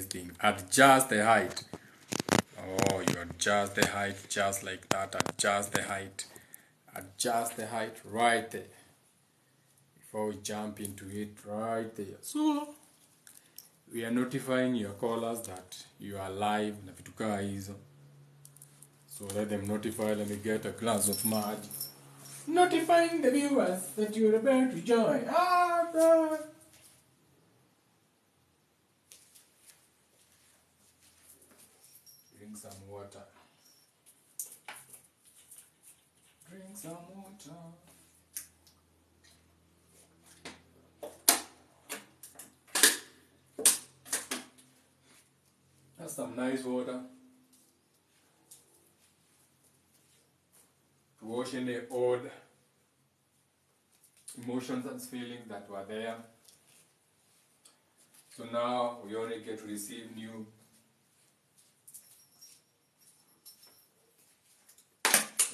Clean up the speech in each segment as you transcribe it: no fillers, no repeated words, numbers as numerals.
this thing. Adjust the height. Oh, you adjust the height just like that. Adjust the height. Adjust the height right there. Before we jump into it, right there. So, we are notifying your callers that you are live. Na vitu kaa hizo. So let them notify. Let me get a glass of mud. Notifying the viewers that you're about to join. God. Drink some water. Drink some water. That's some nice water. To wash any old emotions and feelings that were there. So now we only get to receive new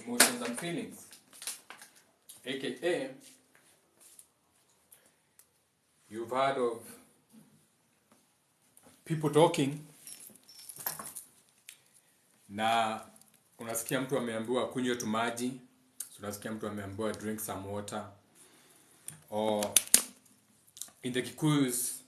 emotions and feelings. AKA, you've heard of people talking na unasikia mtu ameambiwa kunywa tu maji, unasikia mtu ameambiwa drink some water, or in the Kikuyus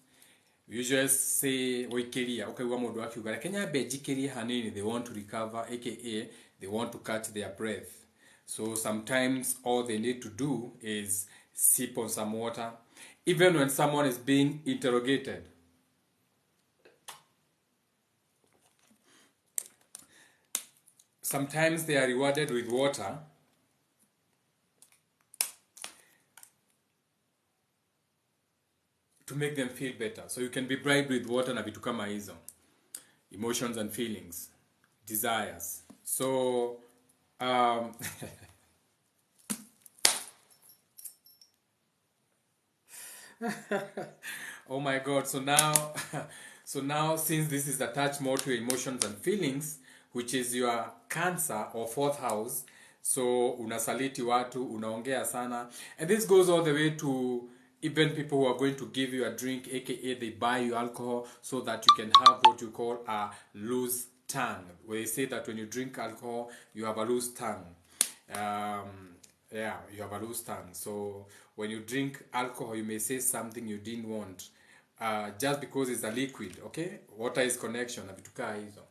we usually say waikeria ukaiwa mundu wakiuga Kenya bejikiria hanini, they want to recover, aka they want to catch their breath. So sometimes all they need to do is sip on some water even when someone is being interrogated. Sometimes they are rewarded with water to make them feel better. So you can be bribed with water na vitu kama hizo. Emotions and feelings, desires. So oh my God. So now since this is attached more to emotions and feelings, which is your Cancer or fourth house, so unasaliti watu, unaongea sana, and this goes all the way to even people who are going to give you a drink, aka they buy you alcohol so that you can have what you call a loose tongue, where they say that when you drink alcohol you have a loose tongue. Yeah, you have a loose tongue. So when you drink alcohol you may say something you didn't want, just because it's a liquid. Okay, water is connection na vitu kaa hizo.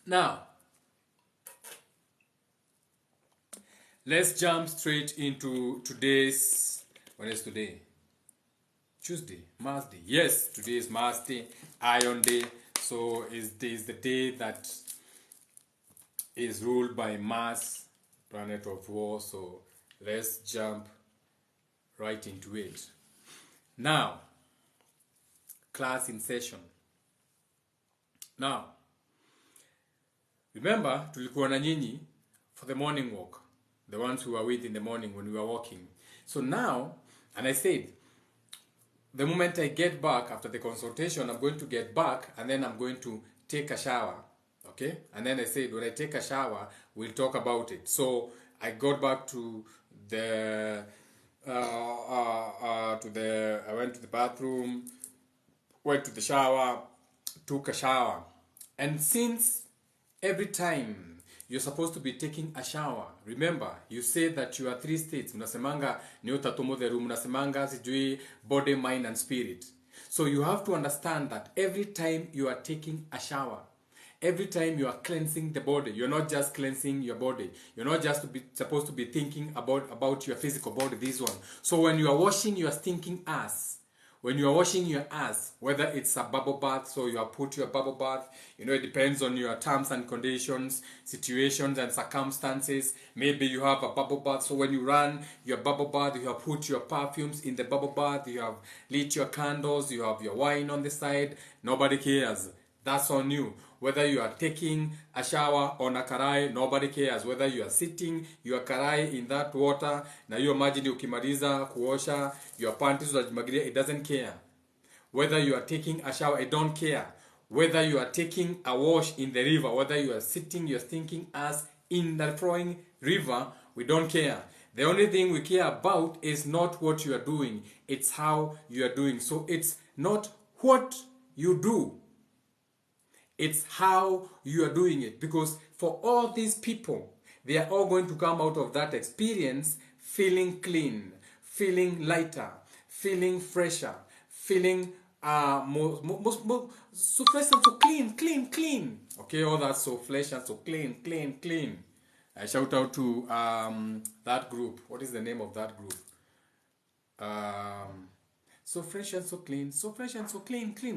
Now, let's jump straight into today's, what is today? Tuesday, Mars Day. Yes, today is Mars Day, Iron Day. So is the day that is ruled by Mars, planet of war. So let's jump right into it. Now, class in session. Now, remember, tulikuwa na nyinyi for the morning walk. The ones who were with in the morning when we were walking. So now, and I said, the moment I get back after the consultation, I'm going to get back and then I'm going to take a shower. Okay? And then I said, when I take a shower, we'll talk about it. So I got back to the, I went to the bathroom, went to the shower, took a shower. And since every time you're supposed to be taking a shower, remember, you say that you are 3 states. Mnasemanga ni utatomotheru, mnasemanga sijui body, mind and spirit. So you have to understand that every time you are taking a shower, every time you are cleansing the body, you're not just cleansing your body. You're not just supposed to be thinking about your physical body, this one. So when you are washing your stinking ass, when you are washing your ass, whether it's a bubble bath, so you have put your bubble bath, it depends on your terms and conditions, situations and circumstances. Maybe you have a bubble bath, so when you run your bubble bath, you have put your perfumes in the bubble bath, you have lit your candles, you have your wine on the side. Nobody cares. That's on you. Whether you are taking a shower on a karai, nobody cares. Whether you are sitting your karai in that water, na hiyo maji ni ukimaliza kuosha your panties unajimagilia, it doesn't care. Whether you are taking a shower, it don't care. Whether you are taking a wash in the river, whether you are sitting your stinking ass in the flowing river, we don't care. The only thing we care about is not what you are doing, it's how you are doing. So it's not what you do. It's how you are doing it. Because for all these people, they are all going to come out of that experience feeling clean, feeling lighter, feeling fresher, feeling so fresh and so clean. Okay, all that so fresh and so clean. I shout out to that group. What is the name of that group? So fresh and so clean.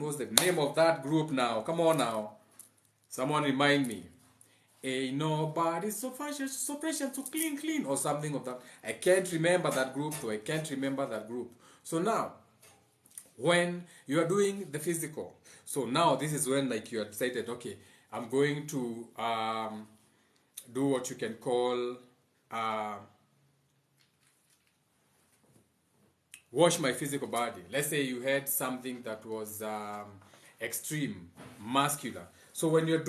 What's the name of that group now? Come on now. Someone remind me. Ain't nobody so fresh and so clean, or something of that. I can't remember that group, So now, when you are doing the physical, so now this is when like you are decided, okay, I'm going to do what you can call wash my physical body. Let's say you had something that was extreme, muscular. So when you're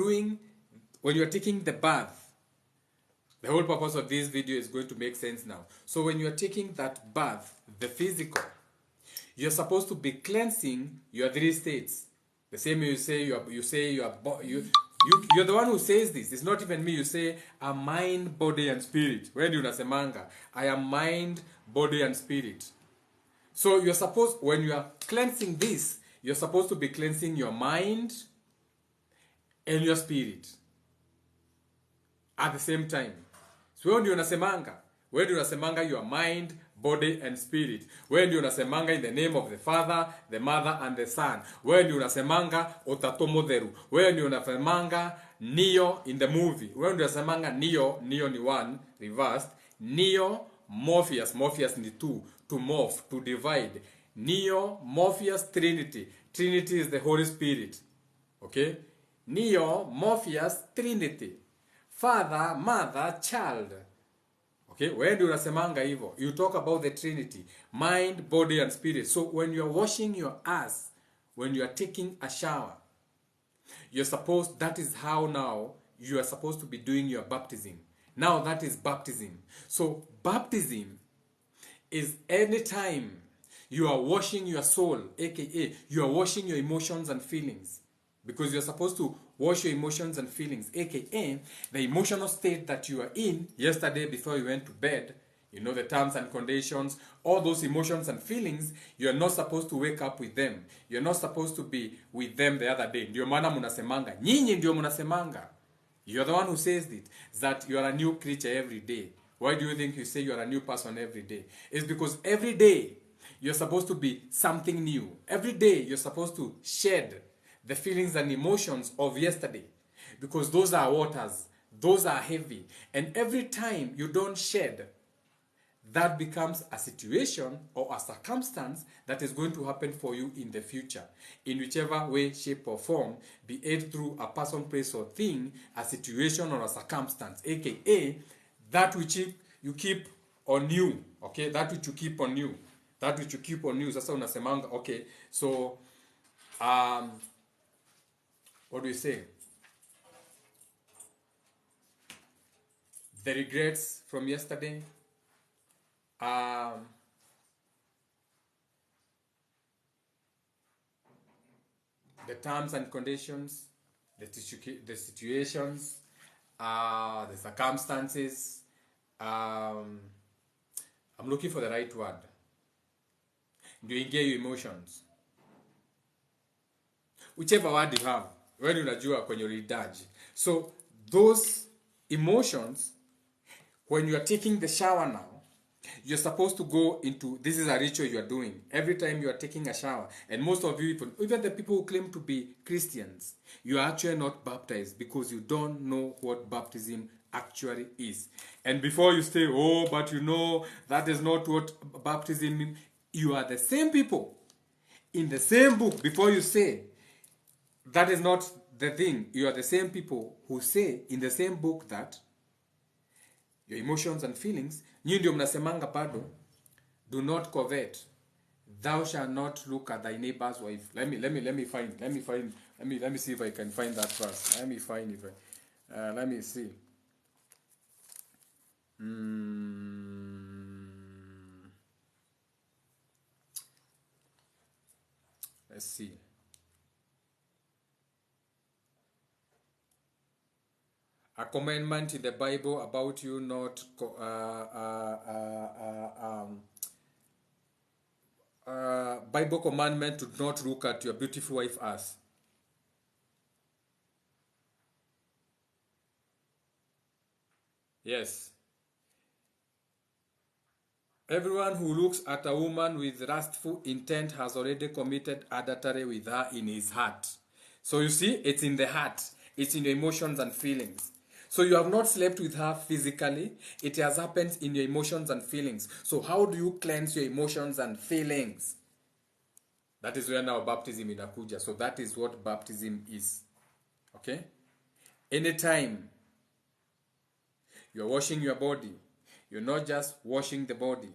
taking the bath, the whole purpose of this video is going to make sense now. So when you're taking that bath, the physical, you're supposed to be cleansing your three states. The same you say you're the one who says this. It's not even me. You say a mind, body, and spirit. When you nasemanga, I am mind, body, and spirit. So you're supposed, when you are cleansing this, you're supposed to be cleansing your mind and your spirit at the same time. So when you nasemanga your mind, body, and spirit. When you nasemanga in the name of the Father, the Mother, and the Son. When you nasemanga otatomoderu. When you nasemanga Neo in the movie. When you nasemanga Neo ni one, reversed. Neo, Morpheus ni two. To morph, to divide. Neo, Morpheus, Trinity. Trinity is the Holy Spirit. Okay? Neo, Morpheus, Trinity. Father, Mother, Child. Okay? When you nasemanga hivyo, you talk about the Trinity. Mind, body, and spirit. So when you are washing your ass, when you are taking a shower, that is how now you are supposed to be doing your baptism. Now that is baptism. So baptism is any time you are washing your soul, aka you are washing your emotions and feelings. Because you're supposed to wash your emotions and feelings, aka the emotional state that you are in yesterday before you went to bed. You know the terms and conditions, all those emotions and feelings, you're not supposed to wake up with them. You're not supposed to be with them the other day. Ndio maana munasemanga. Nyinyi ndio munasemanga. You're the one who says it, that you are a new creature every day. Why do you think you say you are a new person every day? It's because every day you're supposed to be something new. Every day you're supposed to shed the feelings and emotions of yesterday. Because those are waters. Those are heavy. And every time you don't shed, that becomes a situation or a circumstance that is going to happen for you in the future. In whichever way, shape, or form, be it through a person, place, or thing, a situation, or a circumstance. AKA, that which you keep on you. Okay? That which you keep on you. That which you keep on you. Sasa unasemanga. Okay. So, what do you say? The regrets from yesterday. The terms and conditions, the situations, the circumstances. I'm looking for the right word. Do you engage your emotions? Whichever word you have, when unajua kwenye ulidaji. So those emotions, when you are taking the shower now, you're supposed to go into, this is a ritual you are doing every time you are taking a shower. And most of you, even the people who claim to be Christians, you are actually not baptized because you don't know what baptism actually is. And before you say, oh, but you know, that is not what baptism means. You are the same people in the same book. Before you say, that is not the thing, you are the same people who say in the same book that your emotions and feelings, nyinyi ndio mnasemanga bado, do not covet. Thou shalt not look at thy neighbor's wife. Let me see if I can find that verse. Let me see. Let's see. a commandment in the Bible about you not Bible commandment to not look at your beautiful wife as. Yes. Everyone who looks at a woman with lustful intent has already committed adultery with her in his heart. So you see, it's in the heart. It's in your emotions and feelings. So you have not slept with her physically. It has happened in your emotions and feelings. So how do you cleanse your emotions and feelings? That is where now baptism inakuja. So that is what baptism is. Okay? Anytime you're washing your body, you're not just washing the body.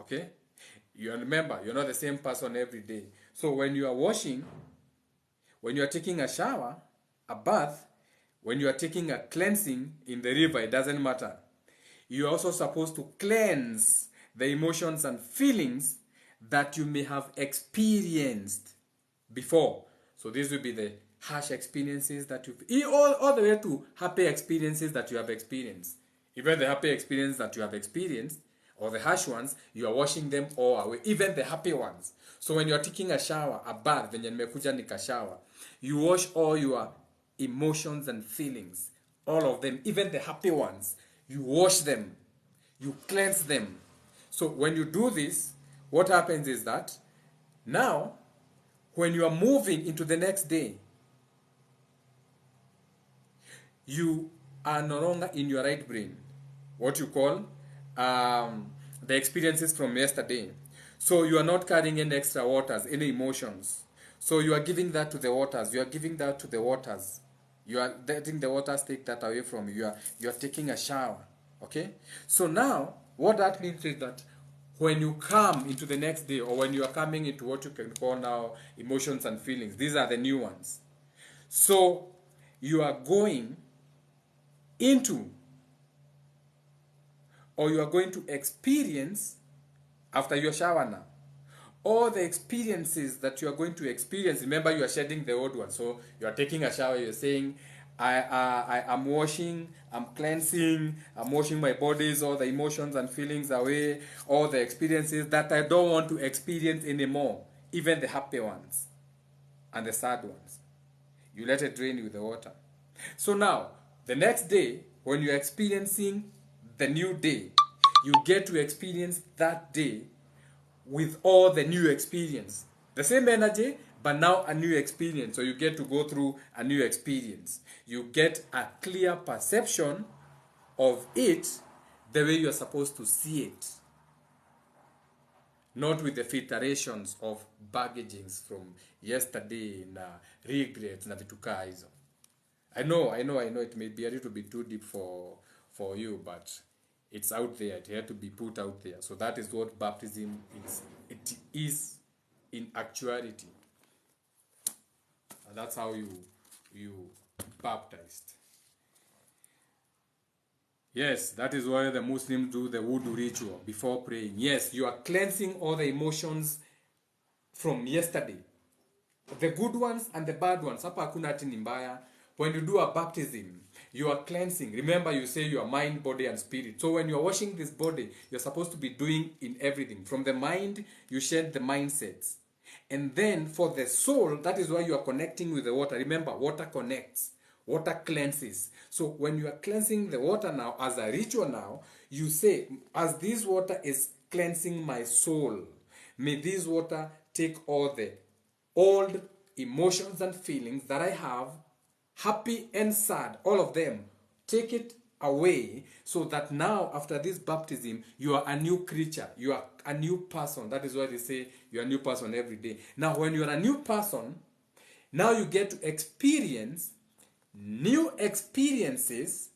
Okay? You remember, you're not the same person every day. So when you are washing, when you are taking a shower, a bath, when you are taking a cleansing in the river, it doesn't matter. You are also supposed to cleanse the emotions and feelings that you may have experienced before. So these will be the harsh experiences that you've, all the way to happy experiences that you have experienced. Even the happy experiences that you have experienced, or the harsh ones, you are washing them all away. Even the happy ones. So when you are taking a shower, a bath, venye nimekuja nika shower, you wash all your emotions and feelings. All of them, even the happy ones. You wash them. You cleanse them. So when you do this, what happens is that now, when you are moving into the next day, you are no longer in your right brain. What you call the experiences from yesterday. So you are not carrying any extra waters, any emotions. So you are giving that to the waters. You are giving that to the waters. You are letting the waters take that away from you. You are taking a shower. Okay? So now, what that means is that when you come into the next day, or when you are coming into what you can call now emotions and feelings, these are the new ones. So you are going into, or you are going to experience after your shower now, all the experiences that you are going to experience. Remember, you are shedding the old one. So you are taking a shower, you're saying, I am washing, I'm cleansing, I'm washing my bodies, all the emotions and feelings away, all the experiences that I don't want to experience anymore, even the happy ones and the sad ones. You let it drain with the water. So now, the next day, when you're experiencing the new day, you get to experience that day with all the new experience. The same energy, but now a new experience. So you get to go through a new experience. You get a clear perception of it the way you're supposed to see it. Not with the filtrations of baggagings from yesterday na regrets na vitu kaa hizo. I know, it may be a little bit too deep for you, but it's out there. It had to be put out there. So that is what baptism is. It is in actuality. And that's how you baptized. Yes, that is why the Muslims do the wudu ritual before praying. Yes, you are cleansing all the emotions from yesterday. The good ones and the bad ones. Hapa hakuna ati ni mbaya. When you do a baptism, you are cleansing. Remember, you say you are mind, body, and spirit. So when you are washing this body, you're supposed to be doing in everything. From the mind, you shed the mindsets. And then for the soul, that is why you are connecting with the water. Remember, water connects. Water cleanses. So when you are cleansing the water now, as a ritual now, you say, as this water is cleansing my soul, may this water take all the old emotions and feelings that I have, happy and sad, all of them, take it away, so that now after this baptism you are a new creature, you are a new person. That is why they say you are a new person every day. Now when you are a new person, now you get to experience new experiences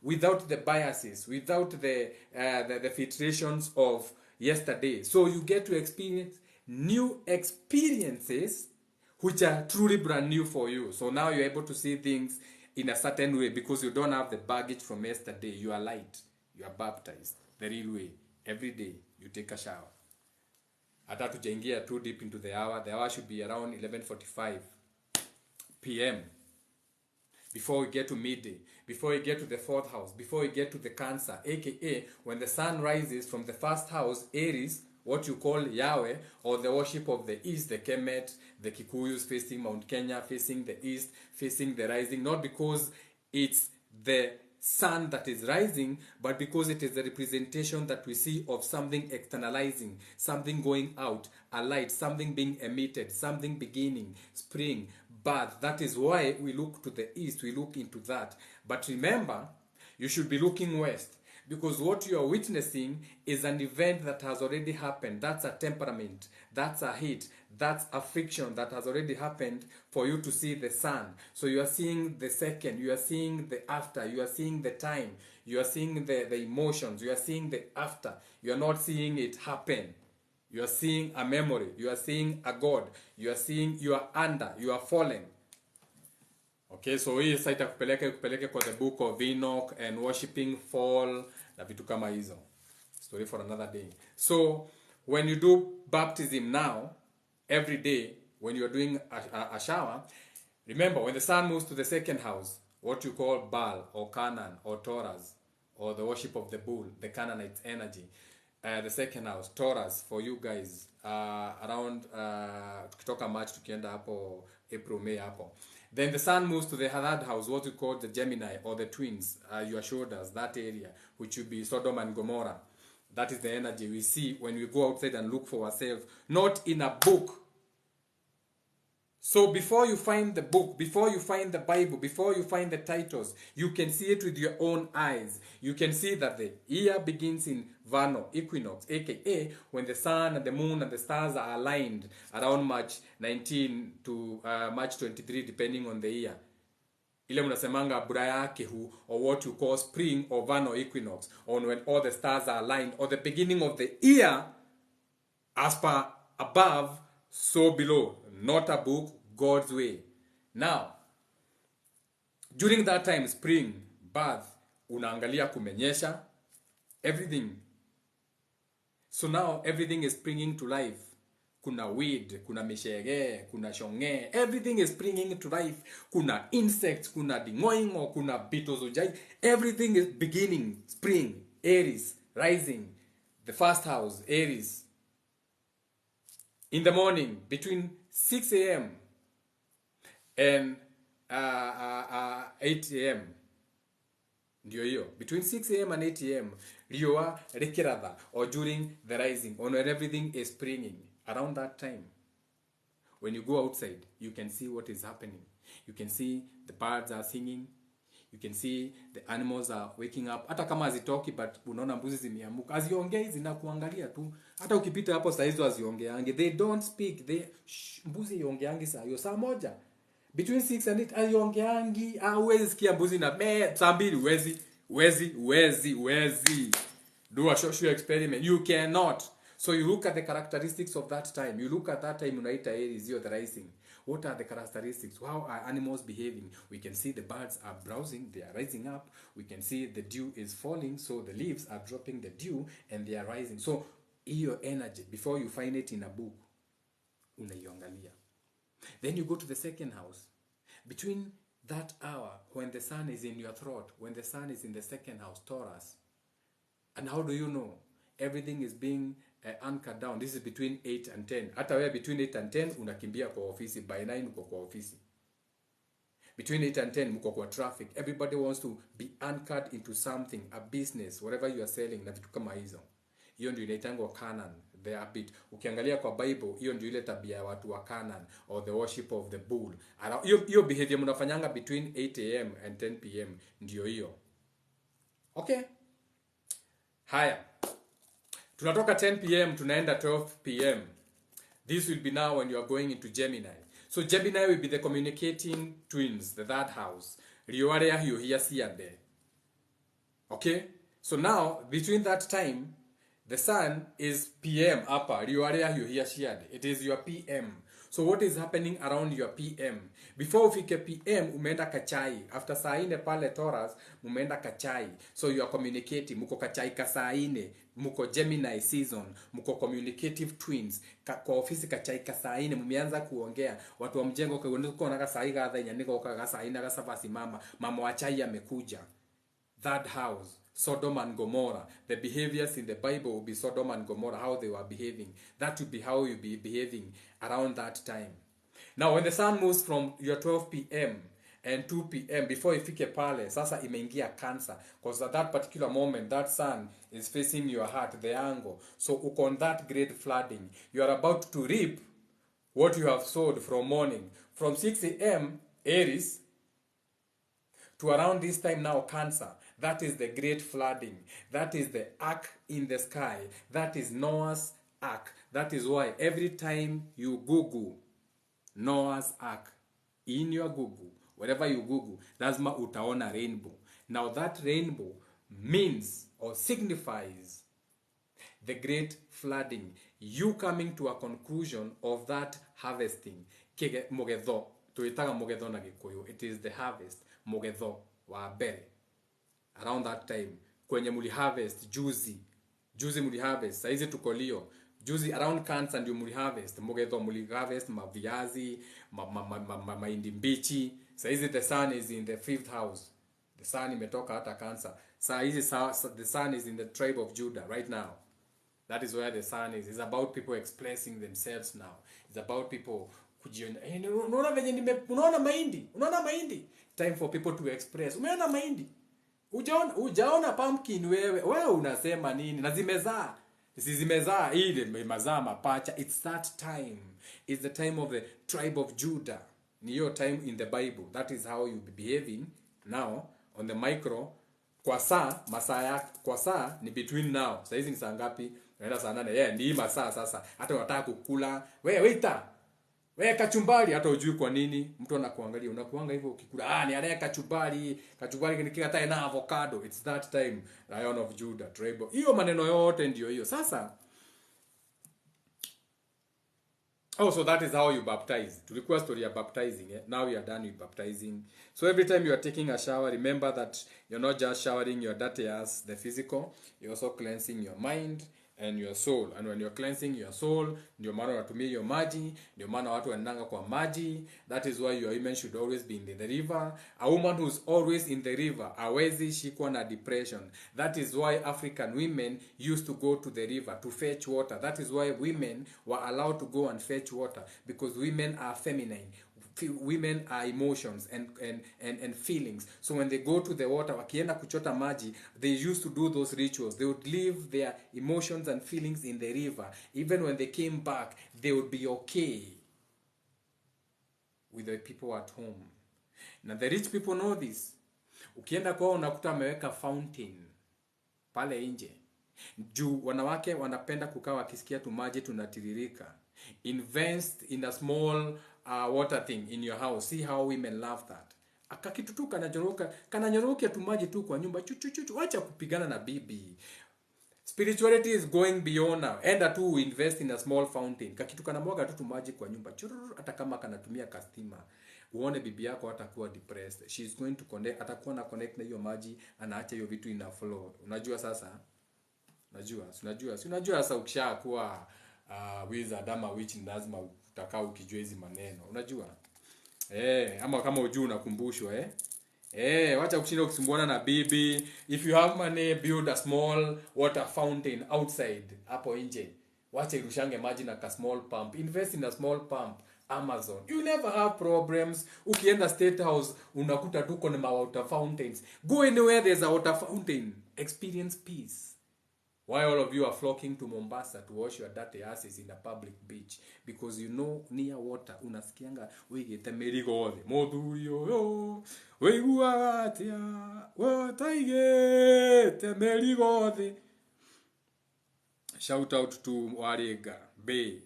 without the biases, without the filtrations of yesterday. So you get to experience new experiences which are truly brand new for you. So now you're able to see things in a certain way because you don't have the baggage from yesterday. You are light. You are baptized the real way. Every day you take a shower. Hata tujaingia too deep into the hour. The hour should be around 11:45 p.m. before we get to midday, before we get to the fourth house, before we get to the Cancer, aka when the sun rises from the first house, Aries, what you call Yahweh, or the worship of the east, the Kemet, the Kikuyus facing Mount Kenya, facing the east, facing the rising, not because it's the sun that is rising, but because it is the representation that we see of something externalizing, something going out, a light, something being emitted, something beginning, spring, birth. That is why we look to the east, we look into that. But remember, you should be looking west, because what you are witnessing is an event that has already happened. That's a temperament, that's a heat, that's a friction that has already happened for you to see the sun. So you are seeing the second, you are seeing the after, you are seeing the time, you are seeing the emotions, you are seeing the after. You are not seeing it happen. You are seeing a memory, you are seeing a God, you are seeing you are under, you are fallen. Okay, so hii sasa itakupeleke kwa the book of Enoch and worshiping fall na vitu kama hizo. Story for another day. So when you do baptism now, every day when you are doing a shower, remember when the sun moves to the second house, what you call Baal or Canaan or Taurus, or the worship of the bull, the Canaanite energy. The second house, Taurus, for you guys, around tukitoka March tukienda hapo April, May hapo. Then the sun moves to the third house, what we call the Gemini or the twins, your shoulders, that area, which will be Sodom and Gomorrah. That is the energy we see when we go outside and look for ourselves, not in a book. So before you find the book, before you find the Bible, before you find the titles, you can see it with your own eyes. You can see that the year begins in vernal equinox, aka when the sun and the moon and the stars are aligned around March 19 to March 23, depending on the year. Ile mnasemanga bura yake hu, or what you call spring or vernal equinox, or when all the stars are aligned, or the beginning of the year, as per above, so below. Not a book, God's way. Now, during that time, spring, birth, unaangalia kumenyesha, everything. So now everything is springing to life. Kuna weed, kuna mishege, kuna shonge, everything is springing to life. Kuna insects, kuna dingoingo, kuna beetles ujai. Everything is beginning, spring, Aries, rising, the first house, Aries. In the morning, between 6 a.m. and 8 a.m. Ndio hiyo. Between 6 a.m. and 8 a.m. Riwa rekiradha, or during the rising, or when everything is springing. Around that time, when you go outside, you can see what is happening. You can see the birds are singing. You can see the animals are waking up. Hata kama hazitoki, but unaona mbuzi zimeamuka. Haziongei, zinakuangalia tu. Hata ukipita hapo saa hizo haziongeangi. They don't speak. Mbuzi yongeangi saa hiyo saa moja. Between 6 and 8 haziongeangi. Huwezi sikia mbuzi na saa mbili huwezi. Do a social experiment. You cannot. So you look at the characteristics of that time. You look at that time unaita Aries, the rising. What are the characteristics? How are animals behaving? We can see the birds are browsing, they are rising up. We can see the dew is falling, so the leaves are dropping the dew and they are rising. So, your energy, before you find it in a book, unaiangalia. Then you go to the second house. Between that hour, when the sun is in your throat, when the sun is in the second house, Taurus. And how do you know? Everything is being anchored down. This is between 8 and 10. Hata wewe between 8 and 10 unakimbia kwa ofisi. By 9 uko kwa ofisi. Between 8 and 10 mko kwa traffic. Everybody wants to be anchored into something, a business, whatever you are selling, na vitu kama hizo. Hiyo ndio inaitangwa Canaan, the habit. Ukiangalia kwa Bible, hiyo ndio ile tabia ya watu wa Canaan, or the worship of the bull. Hiyo behavior mnafanyanga between 8 a.m. and 10 p.m. ndio hiyo. Okay? Haya. Tunatoka 10 p.m. tunaenda 12 p.m. This will be now when you are going into Gemini. So Gemini will be the communicating twins, the third house. Rioarea hiyo hiya siade. Okay? So now, between that time, the sun is PM upper. Rioarea hiyo hiya siade. It is your PM. So what is happening around your PM? Before ufike PM, umeenda kachai. After saa ine pale Taurus, umeenda kachai. So you are communicating. Muko kachai ka saa ine. mko Gemini season, mko communicative twins, kwa ofisi kachai kasaine mumeanza kuongea, watu wa mjengo kwa naka sai gadha nyaniko kwa saina ga safasi mama wa chai amekuja. That house, Sodom and Gomorrah, the behaviors in the Bible will be Sodom and Gomorrah, how they were behaving. That will be how you'll be behaving around that time. Now when the sun moves from your 12 p.m. and 2 p.m. before ifike pale, sasa imeingia Cancer, because at that particular moment that sun is facing your heart, the angle. So uko on that great flooding. You are about to reap what you have sowed from morning. From 6 a.m. Aries to around this time now Cancer. That is the great flooding. That is the ark in the sky. That is Noah's ark. That is why every time you Google Noah's ark in your Google, wherever you Google, lazima utaona rainbow. Now that rainbow means or signifies the great flooding. You coming to a conclusion of that harvesting. Kige mogetho. Tuitaga mogetho na Gikuyu. It is the harvest. Mogetho wa bere. Around that time. Kwenye muli harvest. Juzi muli harvest. Saizi tukolio. Juzi around Cancer ndio muli harvest. Mogetho muli harvest. Maviazi. Mahindi mbichi. Saizi the sun is in the 5th house. The sun imetoka hata Cancer. Saizi the sun is in the tribe of Judah right now. That is where the sun is. It's about people expressing themselves now. It's about people kujiona. Unaona venye unaona mahindi. Time for people to express. Umeona mahindi? Ujaona pumpkin wewe. Wewe unasema nini? Na zimezaa. Zimezaa ile mazaa mapacha. It's that time. It's the time of the tribe of Judah. Ni your time in the Bible. That is how you be behaving now on the micro. Kwa saa, masaa yako, kwa saa ni between now. Sasa hizi ni saa ngapi? Naenda saa 8. Ni masaa sasa. Hata unataka kukula. Waiter. Kachumbari, hata hujui kwa nini mtu anakuangalia. Unakuanga hivyo ukikula. Ni anaya kachumbari. Kachumbari nikikata na avocado. It's that time. Lion of Judah, tribe. Hiyo maneno yote ndio hiyo. Sasa so that is how you baptize. Tulikuwa story ya baptizing. Now we are done with baptizing. So every time you are taking a shower, remember that you're not just showering your dirty ass, the physical, you're also cleansing your mind and your soul. And when you're cleansing your soul, ndio maana unatumia hiyo maji, ndio maana watu wananga kwa maji. That is why your women should always be in the river. A woman who's always in the river, hawezi shikwa na depression. That is why African women used to go to the river to fetch water. That is why women were allowed to go and fetch water, because women are feminine. Women are emotions and feelings. So when they go to the water, wakienda kuchota maji, they used to do those rituals. They would leave their emotions and feelings in the river. Even when they came back, they would be okay with the people at home. Now the rich people know this. Ukienda kwao unakuta ameweka fountain pale nje. Juu wanawake wanapenda kukaa wakisikia tu maji tunatiririka. Invest in a small water thing in your house. See how women love that. Akakitu tu kananyoroka tu maji tu kwa nyumba. Acha kupigana na bibi. Spirituality is going beyond now. Enda tu invest in a small fountain. Kakitu kanamwaga tu maji kwa nyumba. Hata kama kanatumia kastima. Uone bibi yako atakuwa depressed. She's going to connect, atakuwa na connect na hiyo maji, anaacha hiyo vitu ina flow. Unajua sasa? Unajua sasa ukishakuwa wizard ama witch, lazima utakaa ukijua hizi maneno. Unajua? Ama kama ujui unakumbushwa wacha kushinda ukisumbuana na bibi. If you have money, build a small water fountain outside hapo nje. Wacha irushange maji na ka small pump. Invest in a small pump. Amazon. You never have problems. Ukienda State House unakuta tu kuna water fountains. Go anywhere there's a water fountain. Experience peace. Why all of you are flocking to Mombasa to wash your dirty asses in a public beach? Because you know near water unasikianga wigete merigothe. Muthuri oyo wiguaga atia wotaigete merigothe. Shout out to Warega Bay.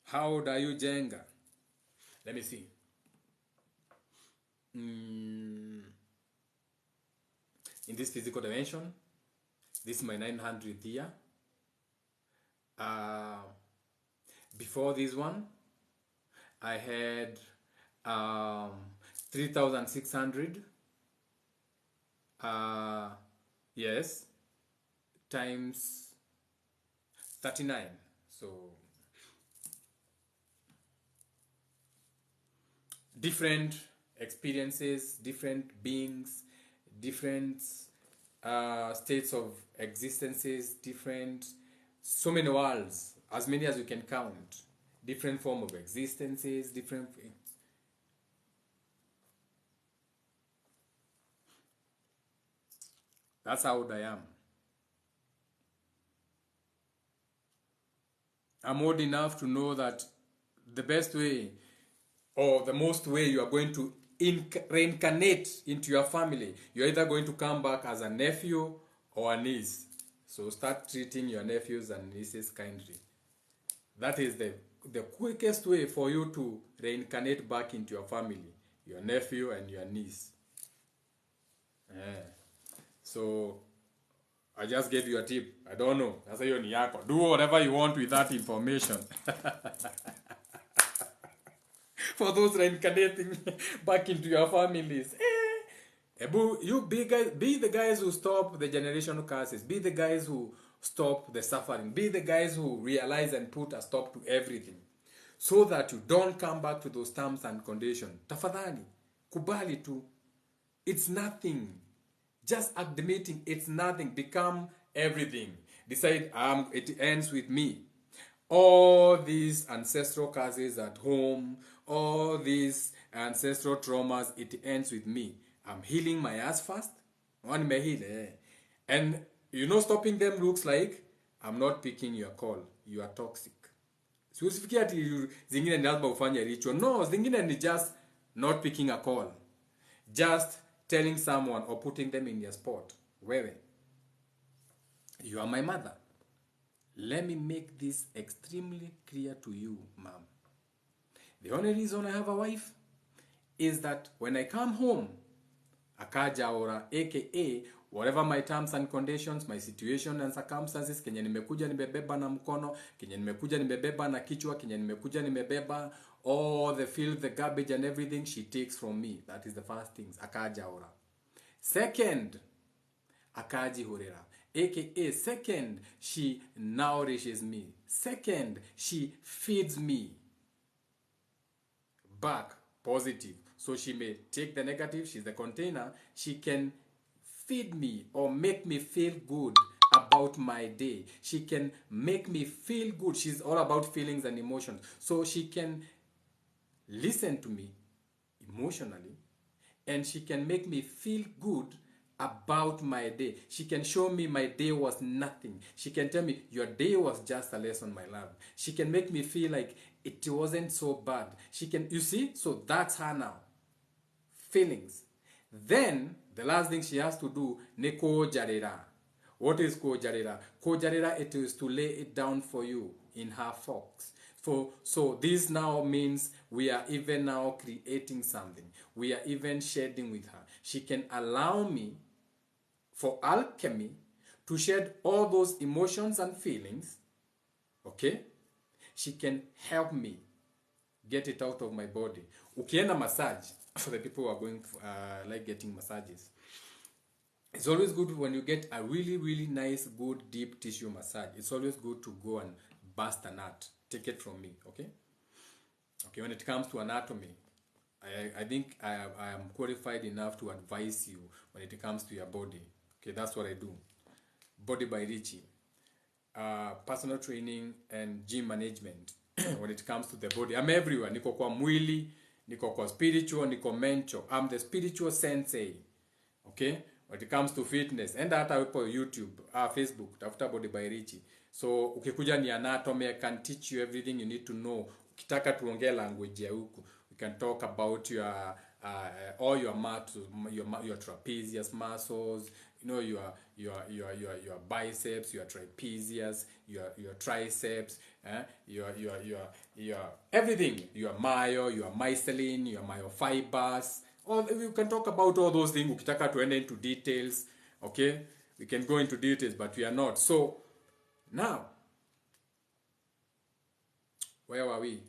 How old are you, Jenga? Let me see. In this physical dimension, this is my 900th year. Before this one, I had 3,600. Yes, times 39. So different experiences, different beings, different states of existences, different, so many worlds, as many as you can count, different form of existences, different. That's how old I am. I'm old enough to know that the best way or the most way you are going to reincarnate into your family, you're either going to come back as a nephew or a niece. So start treating your nephews and nieces kindly. That is the quickest way for you to reincarnate back into your family, your nephew and your niece. So I just gave you a tip. I don't know. That's hiyo ni yako. Do whatever you want with that information. For those reincarnating back into your families. You be the guys who stop the generational curses. Be the guys who stop the suffering. Be the guys who realize and put a stop to everything. So that you don't come back to those terms and conditions. Tafadhali, kubali tu. It's nothing. Just admitting it's nothing. Become everything. Decide it ends with me. All these ancestral curses at home, all these ancestral traumas, it ends with me. I'm healing my ass first. One may heal. And stopping them looks like I'm not picking your call. You are toxic. So usifikia ati zingine ni lazima ufanye ritual. No, zingine ni just not picking a call. Just telling someone or putting them in your spot. Wewe, you are my mother. Let me make this extremely clear to you, ma'am. The only reason I have a wife is that when I come home, akaja ora, aka whatever my terms and conditions, my situation and circumstances, kenye nimekuja nimebeba na mkono, kenye nimekuja nimebeba na kichwa, kenye nimekuja nimebeba, all the filth, the garbage and everything she takes from me. That is the first things. Akaja ora. Second, akaji horera. AKA, second, she nourishes me. Second, she feeds me back positive. So she may take the negative, she's the container. She can feed me or make me feel good about my day. She can make me feel good. She's all about feelings and emotions. So she can listen to me emotionally and she can make me feel good about my day. She can show me my day was nothing. She can tell me your day was just a lesson, my love. She can make me feel like it wasn't so bad. She can, you see? So that's her now. Feelings. Then the last thing she has to do, ne ko jarera. What is ko jarera? Ko jarera, it is to lay it down for you in her forks. So this now means we are even now creating something. We are even shedding with her. She can allow me for alchemy to shed all those emotions and feelings. Okay? She can help me get it out of my body. Ukienda massage, for the people who are going like getting massages, it's always good when you get a really, really nice, good, deep tissue massage. It's always good to go and bust a nut. Take it from me, okay? Okay, when it comes to anatomy, I think I am qualified enough to advise you when it comes to your body. Okay, that's what I do. Body by Richie. Personal training and gym management when it comes to the body. I'm everywhere. Niko kwa mwili, niko kwa spiritual, niko mental. I'm the spiritual sensei. Okay? When it comes to fitness. Enda hata upo YouTube, Facebook, tafuta Body by Richie. So, ukikuja ni anatomy, I can teach you everything you need to know. Ukitaka tuongee language ya huku. We can talk about your all your your trapezius muscles, your biceps, your trapezius, your triceps, your everything, your your myelin, your myofibers. You can talk about all those things. Ukitaka tuende into details, okay? We can go into details, but we are not. So now, where were we?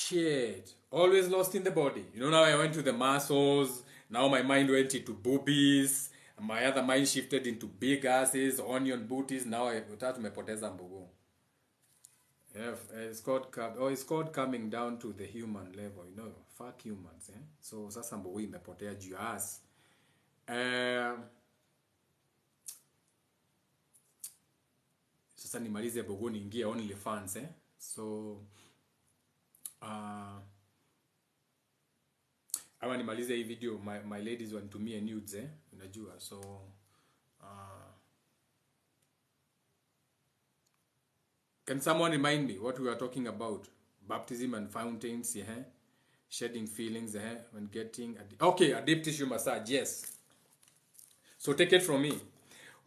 Shit. Always lost in the body. You know, now I went to the muscles. Now my mind went into boobies. My other mind shifted into big asses, onion booties. Now I tumepoteza mbugu. Yeah, it's called coming down to the human level, you know. Fuck humans, eh? So sasa mbugu imepotea juu ya ass. Sasa nimalize mbugu niingie OnlyFans, eh? So ama nimalize hii video, my ladies wanitumie nudes, eh? Unajua, so can someone remind me what we were talking about? Baptism and fountains, yeah? Shedding feelings, when getting a deep tissue massage, yes. So take it from me.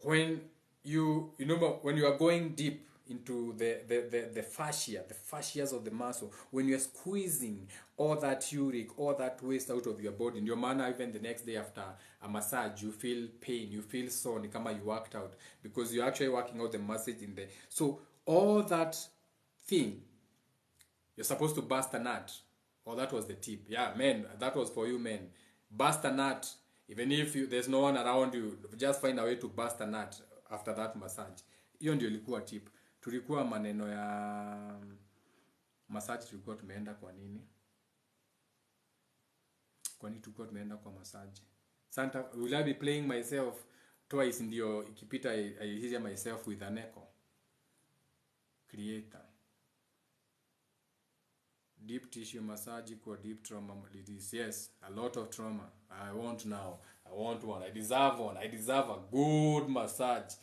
When you know, when you are going deep into the fascia, the fascias of the muscle, when you are squeezing all that uric, all that waste out of your body, in your manner, even the next day after a massage, you feel pain, you feel sore, kama you worked out, because you're actually working out the message in there. So all that thing, you're supposed to bust a nut. Oh, that was the tip. Yeah, men, that was for you men. Bust a nut. Even if there's no one around you, just find a way to bust a nut after that massage. Hiyo ndio ilikuwa tip. Tulikuwa maneno ya massage, tulikuwa tumeenda kwa nini? Kwa nini tulikuwa tumeenda kwa massage? Santa, will I be playing myself twice ndio ikipita I hear myself with an echo? Creator. Deep tissue massage for deep trauma release. Yes, a lot of trauma. I want now. I want one. I deserve one. I deserve a good massage.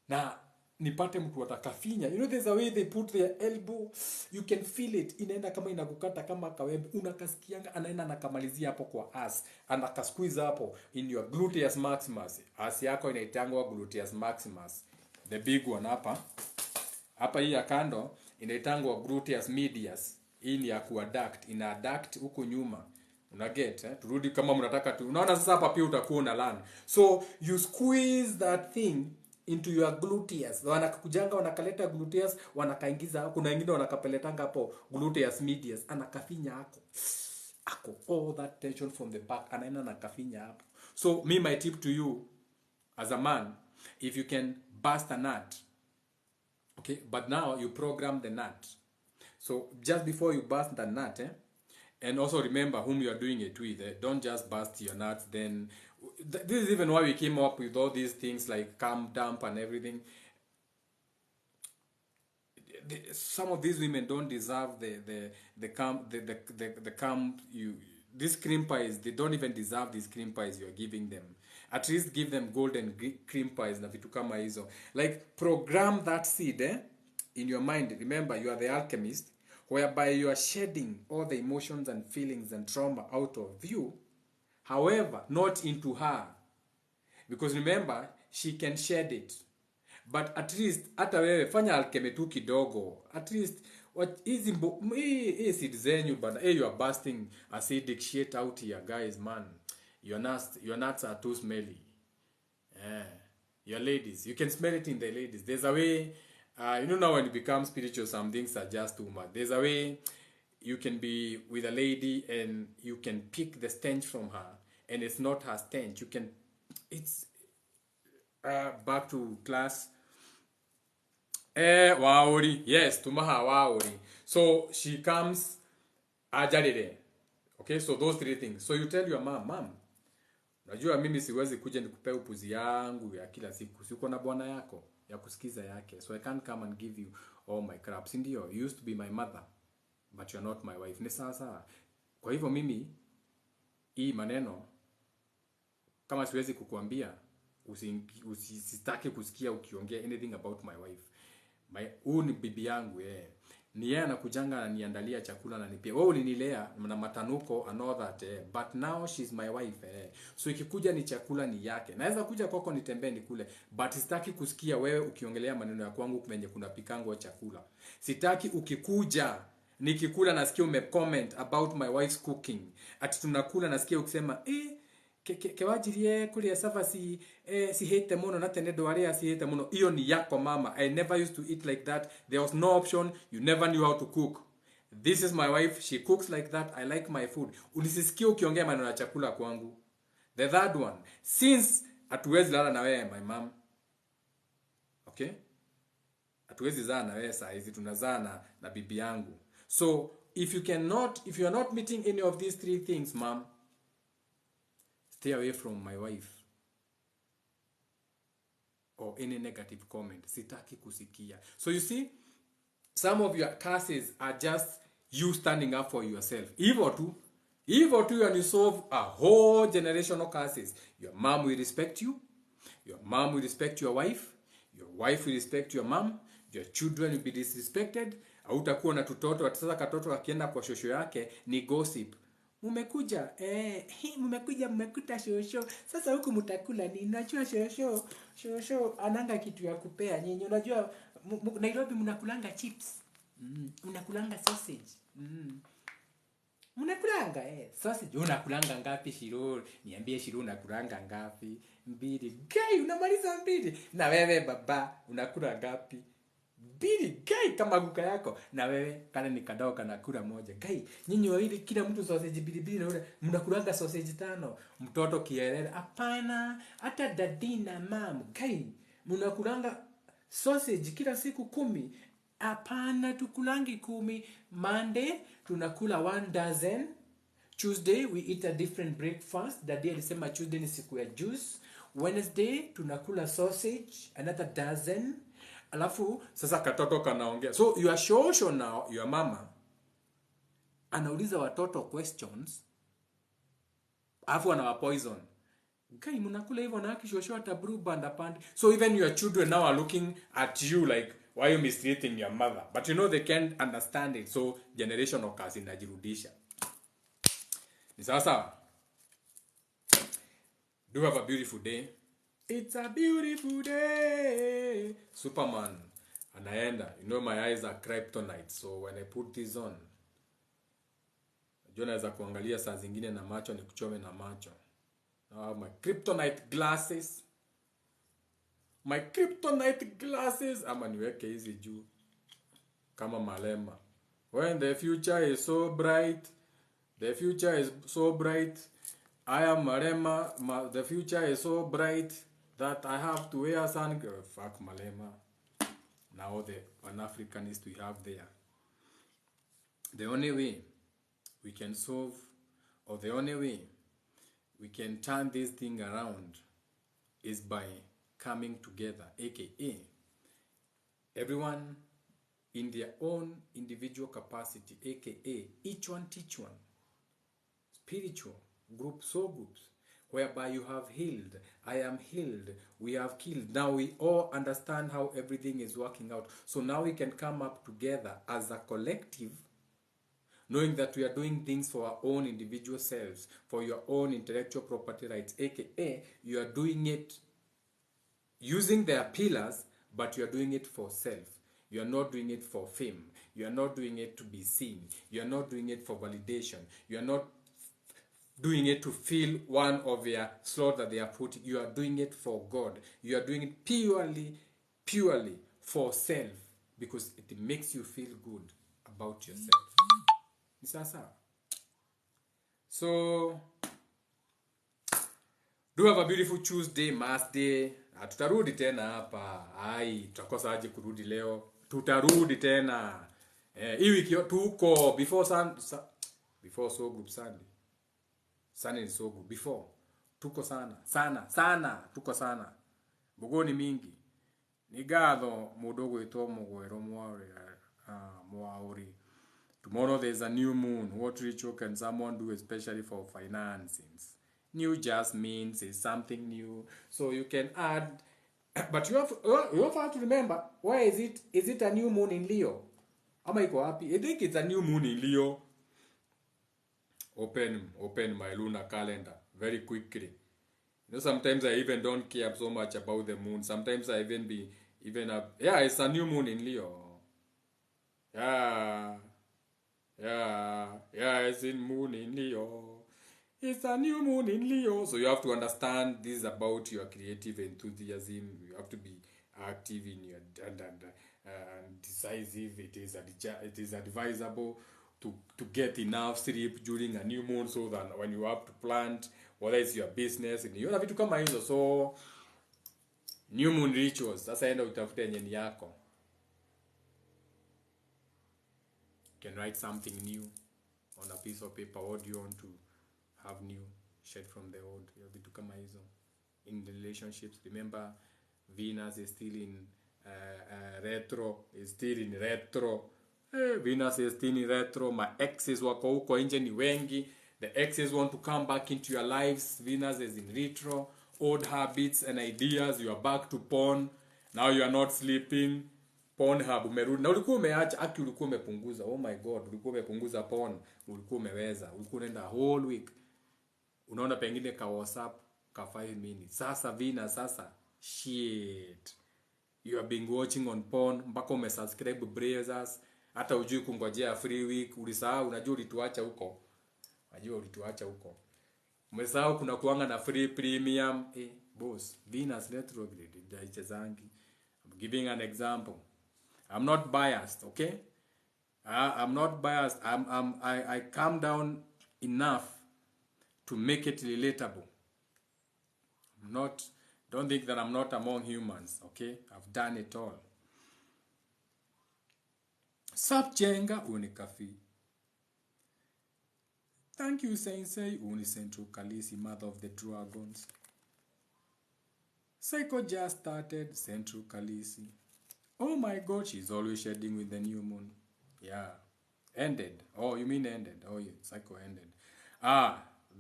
Na nipate mtu atakafinya. You know, there's a way they put their elbow. You can feel it. Inaenda kama inakukata kama kawembe. Unakasikianga anaenda anakamalizia hapo kwa ass. Anakasqueeze hapo in your gluteus maximus. Ass yako inaitangwa gluteus maximus. The big one hapa. Hapa hii ya kando inaitangwa gluteus medius. Hii ni ya kuadact, ina adact huko nyuma. Unaget, eh? Turudi kama mnataka tu. Unaona sasa hapa pia utakuwa una learn. So you squeeze that thing into your gluteus. Wanakujanga wanakaleta gluteus, wanakaingiza, kuna wengine wanakapeletanga hapo gluteus medius, anakafinya hapo. All that tension from the back anaenda nakafinya hapo. So my tip to you as a man, if you can bust a nut. Okay, but now you program the nut. So just before you bust the nut, and also remember whom you are doing it with. Don't just bust your nuts. Then this is even why we came up with all these things like cum dump and everything. Some of these women don't deserve the cum these cream pies. They don't even deserve these cream pies you are giving them. At least give them golden cream pies na vitu kama hizo. Like program that seed in your mind. Remember, you are the alchemist, whereby you are shedding all the emotions and feelings and trauma out of you. However, not into her. Because remember, she can shed it. But at least, hata wewe, fanya alchemy tu kidogo. At least, seed zenyu, but you are busting acidic shit out here, guys, man. Your nuts are too smelly. Your ladies, you can smell it in the ladies. There's a way. You know, now when you become spiritual, some things are just too much. There's a way you can be with a lady and you can pick the stench from her, and it's not her stench. You can, it's back to class. Waori, yes, tumaha waori. So she comes ajalede. Okay, so those three things. So you tell your mom, unajua mimi siwezi kuja nikupe upuzi yangu ya kila siku. Siko na bwana yako ya kusikiza yake. So I can't come and give you all my crap. Sindio, you used to be my mother, but you're not my wife. Ni sawa. Kwa hivyo mimi, hii maneno, kama siwezi kukuambia, usitake kusikia ukiongea anything about my wife. Huu ni bibi yangu, ni yeye anakujanga ananiandalia chakula na nipia. Wewe ulinilea na matanuko and all that, but now she's my wife, So ikikuja ni chakula ni yake. Naweza kuja kwako nitembee nikule, but sitaki kusikia wewe ukiongelea maneno ya kwangu kwenye kuna pikango chakula. Sitaki ukikuja nikikula nasikia umecomment about my wife's cooking. Ati tunakula nasikia ukisema kewajirie kulia sava si hate mono na tenedo wale si hate mono. Iyo ni yako mama. I never used to eat like that. There was no option. You never knew how to cook. This is my wife, she cooks like that, I like my food. Unisisikie ukiongea maneno ya chakula kwangu. The third one, since hatuwezi lala na wewe my mom, okay, hatuwezi zaa na wewe saa hizi, tunazaa na bibi yangu. So if you are not meeting any of these three things, mom, stay away from my wife or any negative comment. Sitaki kusikia. So you see, some of your curses are just you standing up for yourself. Evil too, and you solve a whole generational curses. Your mom will respect you. Your mom will respect your wife. Your wife will respect your mom. Your children will be disrespected. Hautakuwa na tutoto. Sasa katoto akienda kwa shosho yake ni gossip. Mmekuja mmekuta shosho. Sasa huku mtakula ni unajua shosho ananga kitu ya kupea nyinyi. Unajua Nairobi mnakulanga chips. Mnakulanga sausage. Mnakulanga sausage. Unakulanga ngapi Shiro? Niambie Shiro unakulanga ngapi? 2. Gai unamaliza 2. Na wewe baba unakula ngapi? 2. Gai kama guka yako. Na wewe kana ni kadao kana kula 1. Gai nyinyi wawili kila mtu sausage 2 na ule mnakulanga sausage 5. Mtoto kielele hapana, hata daddy na mom. Gai mnakulanga sausage kila siku 10. Hapana tukulangi 10. Monday tunakula 1 dozen. Tuesday we eat a different breakfast. Daddy alisema Tuesday ni siku ya juice. Wednesday tunakula sausage another dozen. Alafu sasa katoto kanaongea. So you are shosho now, your mama anauliza watoto questions. Alafu anawa poison. Kai mnakula hivyo na kishosho atabru banda pande. So even your children now are looking at you like why you mistreating your mother. But you know they can't understand it. So generational curse inajirudisha. Ni sasa. Do have a beautiful day. It's a beautiful day. Superman anaenda. You know my eyes are kryptonite. So when I put this on, najua naweza kuangalia saa zingine na macho ni kuchome na macho. I have my kryptonite glasses. My kryptonite glasses. Ama niweke hizi juu kama malema. When the future is so bright. The future is so bright. I am Malema. The future is so bright that I have to wear sunglasses. Fuck Malema. Now the Pan-Africanist we have there. The only way we can solve, or the only way we can turn this thing around is by coming together, aka everyone in their own individual capacity, aka each one teach one. Spiritual groups, soul groups, whereby you have healed, I am healed, we have killed. Now we all understand how everything is working out. So now we can come up together as a collective, knowing that we are doing things for our own individual selves, for your own intellectual property rights, aka you are doing it using their pillars, but you are doing it for self. You are not doing it for fame. You are not doing it to be seen. You are not doing it for validation. You are not doing it to fill one of their slots that they are putting. You are doing it for God. You are doing it purely for self, because it makes you feel good about yourself. Sasa. So do have a beautiful Tuesday, Mass Day. Tutarudi tena hapa. Tutakosa aje kurudi leo. Tutarudi tena. Hii wiki tuko before Soul Group Sunday. Sunday is so good. Before tuko sana tuko sana. Bugoni mingi. Nigatho mudogo ito mugwero mwauri. Tomorrow there's a new moon. What ritual can someone do especially for finances? New just means it's something new. So you can add, but you have to remember, why is it? Is it a new moon in Leo? Ama iko wapi? I think it's a new moon in Leo. Open my lunar calendar very quickly. You know, sometimes I even don't care so much about the moon. Sometimes I it's a new moon in Leo. It's in moon in Leo. It's a new moon in Leo. So you have to understand this is about your creative enthusiasm. You have to be active in your and decisive. It is advisable to get enough sleep during a new moon, so that when you have to plant, whether it's your business, you have to come hizo. So new moon rituals, sasa enda utafute yenye ni yako. You can write something new on a piece of paper. What do you want to have new? Shed from the old. You have to come hizo. In the relationships, remember Venus is still in retro. Venus is still in retro. My exes wako huko nje ni wengi. The exes want to come back into your lives. Venus is in retro. Old habits and ideas, you are back to porn. Now you are not sleeping. Pornhub umerudi. Na ulikuwa umeacha, ulikuwa umepunguza. Oh my god, ulikuwa umepunguza porn. Ulikuwa umeweza. Ulikuwa unaenda whole week. Unaona pengine ka WhatsApp ka 5 minutes. Sasa Venus, sasa shit. You have been watching on porn, mpaka umesubscribe browsers, hata ujui kungojea free week, ulisahau, unajua ulituacha huko. Umesahau kuna kuanga na free premium. Boss, Venus retrograde haichezangi. I'm giving an example. I'm not biased, okay? I'm not biased. I calm down enough to make it relatable. Don't think that I'm not among humans, okay? I've done it all. Subjenga unikafi. Thank you, Sensei. Unicentral Kalisi, Mother of the Dragons. Psycho just started, Central Kalisi. Oh my god, she's always shedding with the new moon. Yeah. Ended. Oh, you mean ended. Oh, yeah. Psycho ended.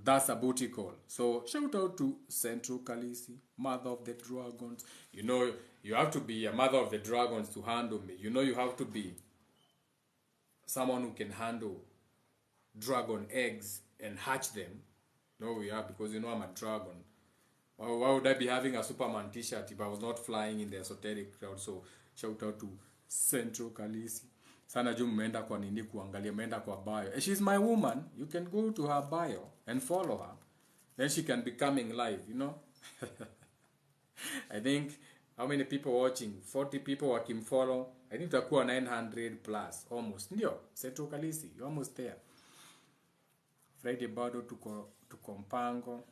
That's a booty call. So, shout out to Central Kalisi, Mother of the Dragons. You know, you have to be a Mother of the Dragons to handle me. You know, you have to be someone who can handle dragon eggs and hatch them. No, we are, because you know I'm a dragon. Why would I be having a Superman t-shirt if I was not flying in the esoteric crowd? So, shout out to Central Kalisi. Sana juu mmeenda kwa nini kuangalia, mmeenda kwa bio. And she's my woman. You can go to her bio and follow her. Then she can be coming live, you know. I think, how many people watching? 40 people wakimfollow. I think takuwa 900 plus, almost. Ndio, Central Kalisi, you're almost there. Friday bado tuko mpango.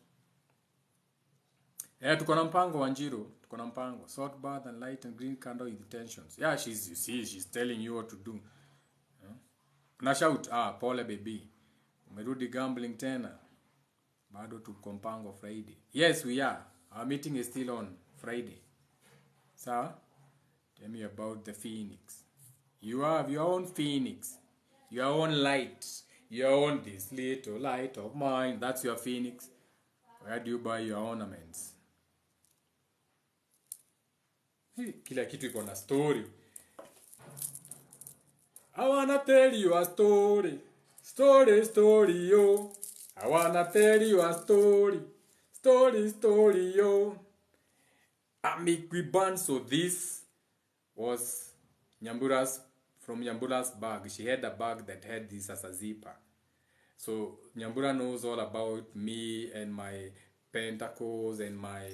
Tuko na mpango Wanjiru, tuko na mpango. Salt bath and light and green candle intentions. Yeah, she's telling you what to do. Na shout, pole baby. Umerudi gambling tena. Bado tuko mpango Friday. Yes, we are. Our meeting is still on Friday. So, tell me about the Phoenix. You have your own Phoenix. Your own light. Your own this little light of mine. That's your Phoenix. Where do you buy your ornaments? Kila kitu iko na story. I wanna tell you a story. Story, yo. I wanna tell you a story. Story, yo. Amikwiban. So this was from Nyambura's bag. She had a bag that had this as a zipper. So Nyambura knows all about me and my pentacles and my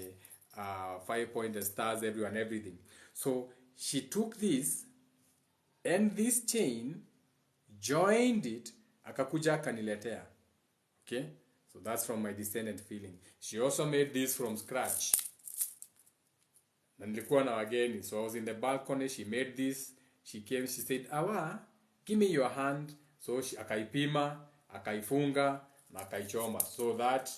5-pointed stars, everything. So she took this and this chain, joined it, akakuja akaniletea. Okay? So that's from my descendant feeling. She also made this from scratch. Na nilikuwa na wageni. So I was in the balcony, she made this. She came, she said, "Awa, give me your hand." So she akaipima, akaifunga, na akaichoma. So that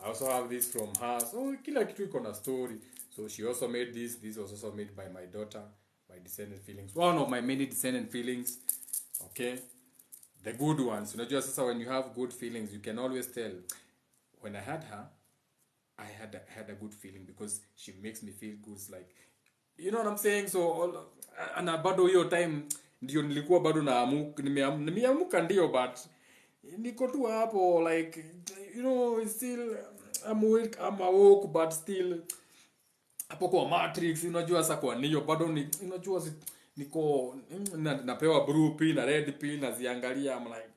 I also have this from her. So kila kitu iko na story. So she also made this. This was also made by my daughter, my descendant feelings. One of my many descendant feelings. Okay? The good ones. Unajua sasa when you have good feelings, you can always tell. When I had her, I had a good feeling because she makes me feel good. It's like, you know what I'm saying? So na bado hiyo time ndio nilikuwa bado nimeamuka ndio, but niko tu hapo like, you know, still I'm awoke but still hapo kwa matrix. Unajua sasa kwa niyo bado unajua niko napewa blue pill na red pill naziangalia. I'm like,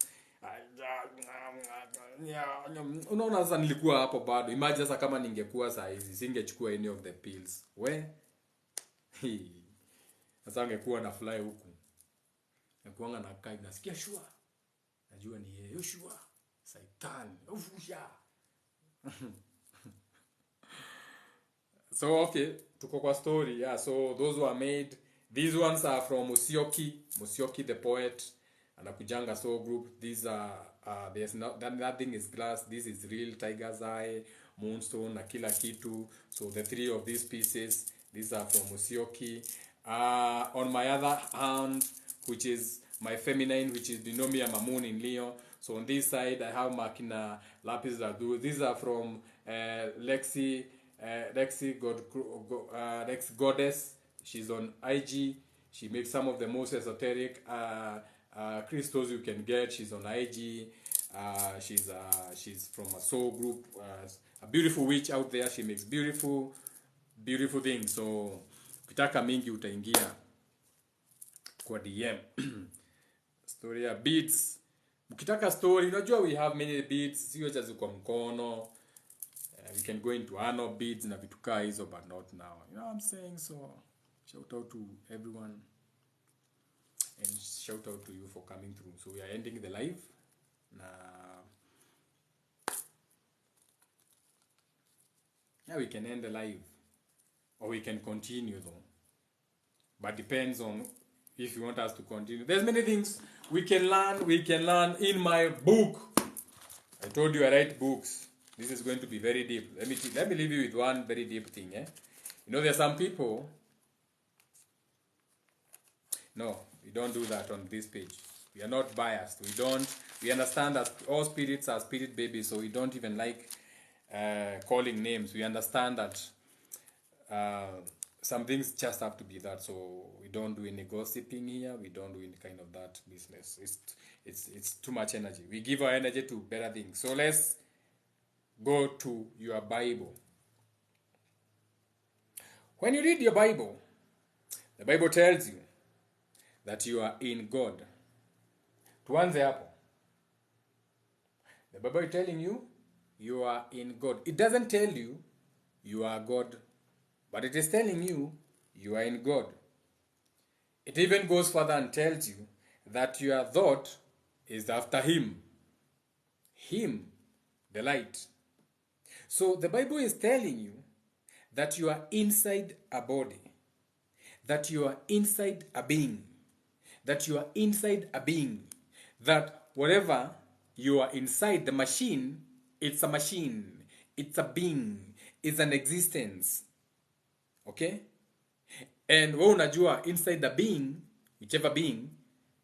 unaona sasa nilikuwa hapo bado. Imagine sasa kama ningekuwa saa hizi singechukua any of the pills. Sasa ningekuwa na fly huku. Nakuanga na kai nasikia sure. najua ni yeye. Yoshua, Satan, ufusha. So okay, tuko kwa story. Yeah, so those were made. These ones are from Musyoki the poet. Anakujanga so group. These are there's not that thing is glass. This is real tiger's eye, moonstone, na kila kitu. So the three of these pieces, these are from Musyoki. On my other hand, which is my feminine, which is Binomia Mamoon in Leo. So on this side, I have Makina Lapis Lazuli. These are from Lexi Goddess. She's on IG. She makes some of the most esoteric crystals you can get. She's on IG. She's from a soul group, a beautiful witch out there. She makes beautiful things. So ukitaka mingi utaingia kwa DM. Story ya beads. Ukitaka story, unajua we have many beads. Sio chazi kwa mkono. We can go into ano beads na vitu kaa hizo, but not now. You know what I'm saying? So shout out to everyone and shout out to you for coming through. So we are ending the live na yeah, we can end the live or we can continue though, but depends on if you want us to continue. There's many things we can learn in my book. I told you I write books. This is going to be very deep. Let me leave you with one very deep thing. You know, there are some people. No, we don't do that on this page. We are not biased. We understand that all spirits are spirit babies, so we don't even like calling names. We understand that some things just have to be that. So we don't do any gossiping here. We don't do any kind of that business. It's too much energy. We give our energy to better things. So let's go to your Bible. When you read your Bible, the Bible tells you that you are in God. Tuanze hapo. The Bible is telling you you are in God. It doesn't tell you you are God, but it is telling you you are in God. It even goes further and tells you that your thought is after Him. Him, the light. So the Bible is telling you that you are inside a body, that you are inside a being, that you are inside a being, that whatever you are inside the machine, it's a machine, it's a being, it's an existence. Okay? And wewe unajua inside the being, whichever being,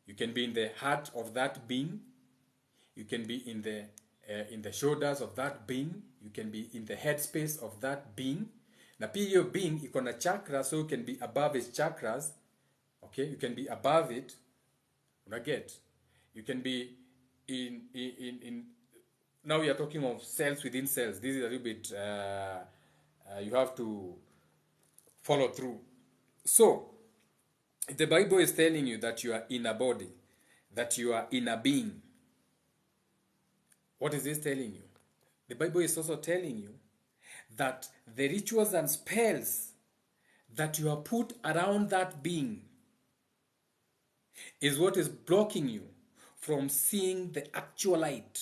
you can be in the heart of that being, you can be in the shoulders of that being, you can be in the headspace of that being. Na pia hiyo being iko na chakra, so you can be above its chakras. Okay, you can be above it. Unaget? You can be in now we are talking of cells within cells. This is a little bit you have to follow through. So the Bible is telling you that you are in a body, that you are in a being. What is this telling you? The Bible is also telling you that the rituals and spells that you have put around that being is what is blocking you from seeing the actual light.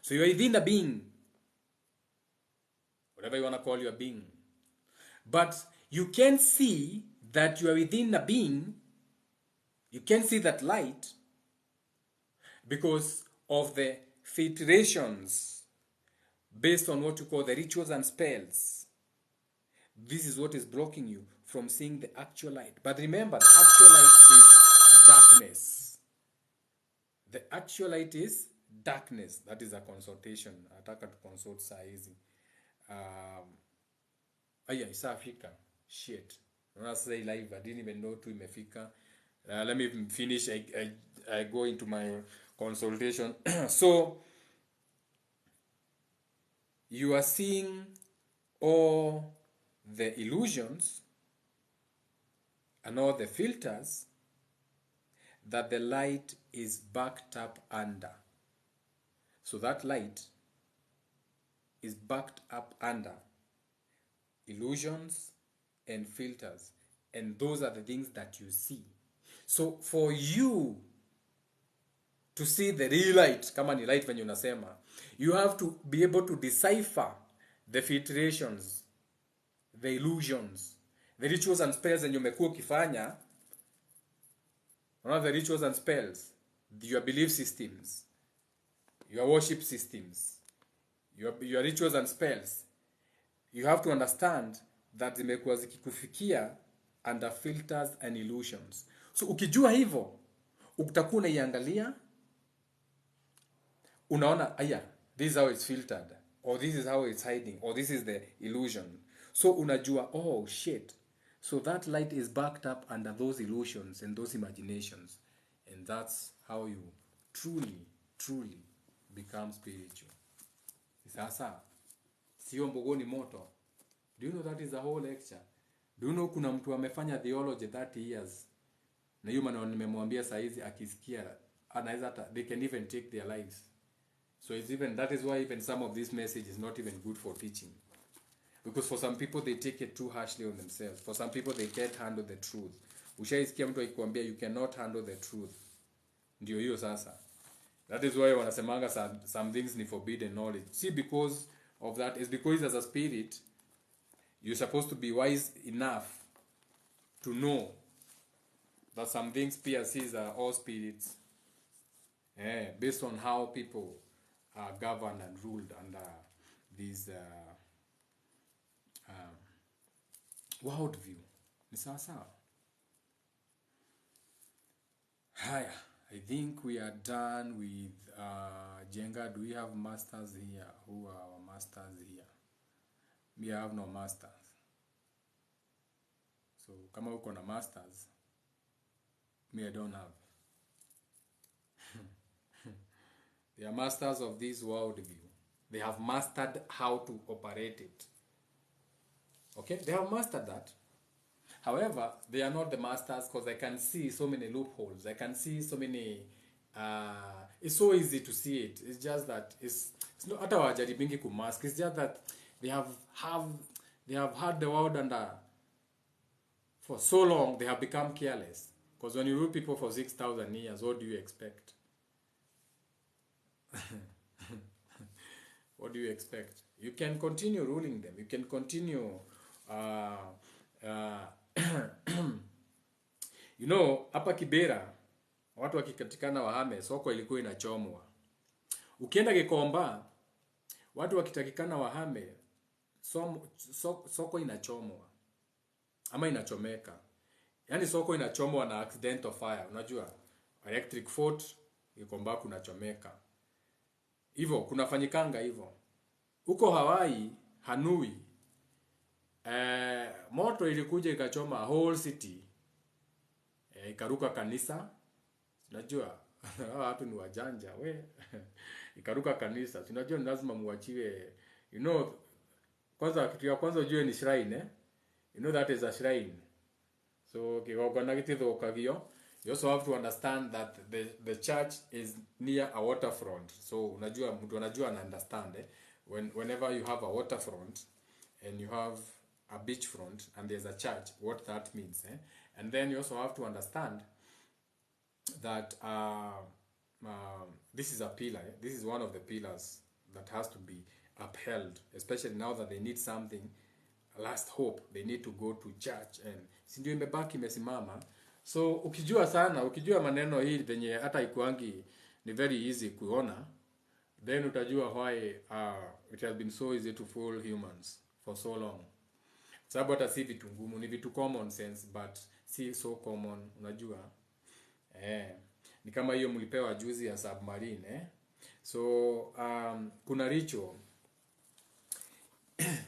So you are within a being, whatever you want to call your being. But you can see that you are within a being, you can see that light because of the filtrations based on what you call the rituals and spells. This is what is blocking you from seeing the actual light. But remember, the actual light is darkness. The actual light is darkness. That is a consultation. Nataka to consult saa hizi. Isafika. Shit. When I say live, I didn't even know tu imefika. Let me finish. I go into my consultation. So, you are seeing all the illusions and all the filters that the light is backed up under. So that light is backed up under illusions and filters. And those are the things that you see. So for you to see the real light, kama ni light venye unasema, you have to be able to decipher the filtrations, the illusions, the rituals and spells zenye umekuwa ukifanya. One of the rituals and spells, your belief systems, your worship systems, your rituals and spells, you have to understand that zimekuwa zikikufikia under filters and illusions. So ukijua hivyo, utakuwa unaiangalia, unaona aya, this is how it's filtered, or this is how it's hiding, or this is the illusion. So unajua, oh shit, so that light is backed up under those illusions and those imaginations, and that's how you truly become spiritual. Sasa sio mbogoni moto. Do you know that is the whole lecture? Do you know kuna mtu amefanya theology 30 years, na hiyo maneno nimemwambia saizi akisikia anaweza hata they can even take their lives. So it's even, that is why even some of this message is not even good for teaching, because for some people they take it too harshly on themselves. For some people they can't handle the truth. Ushaisikia mtu akikwambia you cannot handle the truth, ndio hiyo sasa. That is why wanasemanga some things ni forbidden knowledge. See, because of that, is because as a spirit you're supposed to be wise enough to know that some things PRCs are all spirits, based on how people are governed and ruled under this world view. Ni sawa. Haya, I think we are done with Jenga. Do we have masters here? Who are our masters here? Me, I have no masters. So kama uko na masters, me, I don't have. They are masters of this world view. They have mastered how to operate it. Okay? They have mastered that. However, they are not the masters, because I can see so many loopholes. I can see so many... it's so easy to see it. It's just that it's not hata wajaribingi kumask. It's just that they have had the world under for so long, they have become careless. Because when you rule people for 6,000 years, what do you expect? What do you expect? You can continue ruling them. You can continue you know, hapa Kibera watu wakikatikana wahame, soko ilikuwa inachomwa. Ukienda Gikomba watu wakitakikana wahame, soko inachomwa ama inachomeka. Yaani soko inachomwa na accidental fire. Unajua electric fault, Gikomba kunachomeka. Hivyo kunafanyikanga hivyo. Huko Hawaii, Hanui, moto ilikuja ikachoma whole city. Ikaruka kanisa. Unajua watu ni wajanja we. Ikaruka kanisa. Unajua ni lazima muachiwe, you know, kwanza kitu ya kwanza ujue ni shrine, you know that is a shrine. So kigogona gitithukagio. You also have to understand that the church is near a waterfront. So unajua mtu anajua na understand whenever you have a waterfront and you have a beachfront and there's a church, what that means, and then you also have to understand that this is a pillar. This is one of the pillars that has to be upheld, especially now that they need something, last hope. They need to go to church, and si ndio imebaki imesimama. So ukijua maneno hii venye hata ikuangi ni very easy kuona, then utajua why it has been so easy to fool humans for so long. Sababu hata si vitu ngumu, ni vitu common sense, but si so common, unajua. Ni kama hiyo mlipewa juzi ya submarine, So kuna ritual.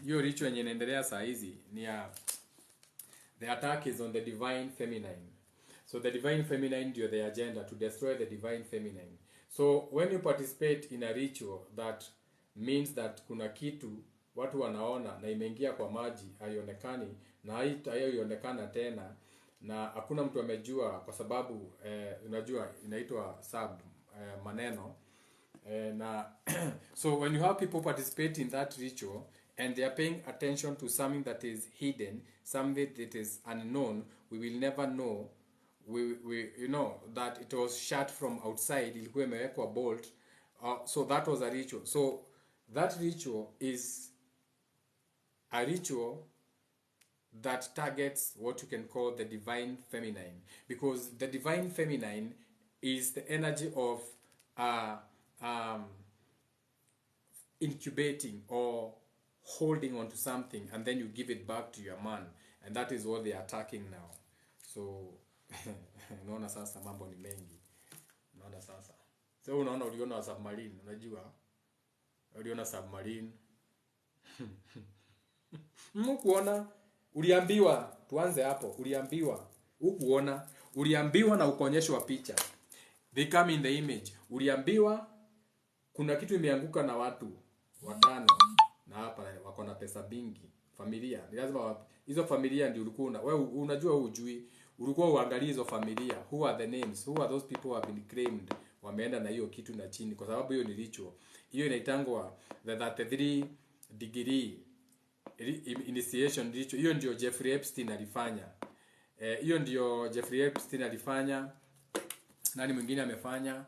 Hiyo ritual yenye inaendelea saa hizi ni ya the attack is on the divine feminine. So the divine feminine ndio the agenda, to destroy the divine feminine. So when you participate in a ritual, that means that kuna kitu watu wanaona na imeingia kwa maji, haionekani na haionekana tena, na hakuna mtu amejua, kwa sababu unajua inaitwa maneno na so when you have people participate in that ritual and they are paying attention to something that is hidden, something that is unknown, we will never know we you know that it was shut from outside, ilikuwa imewekwa bolt. So that was a ritual. So that ritual is a ritual that targets what you can call the divine feminine, because the divine feminine is the energy of uh, um, incubating or holding on to something, and then you give it back to your man, and that is what they are attacking now. So unaona sasa mambo ni mengi, unaona sasa. So unaona, uliona submarine, unajua uliona submarine mkuona, uliambiwa, tuanze hapo, uliambiwa, ukuona, uliambiwa na ukaonyeshwa picha, they come in the image. Uliambiwa kuna kitu imeanguka na watu watano, na hapa wako na pesa bingi, familia ni lazima hizo familia ndio ulikuwa wewe unajua, hujui, ulikuwa uangalie hizo familia, who are the names, who are those people who have been claimed, wameenda na hiyo kitu na chini, kwa sababu hiyo ni ritual. Hiyo inaitangwa the 33 degree initiation ritual. Hiyo ndio Jeffrey Epstein alifanya. Hiyo ndio Jeffrey Epstein alifanya. Nani mwingine amefanya?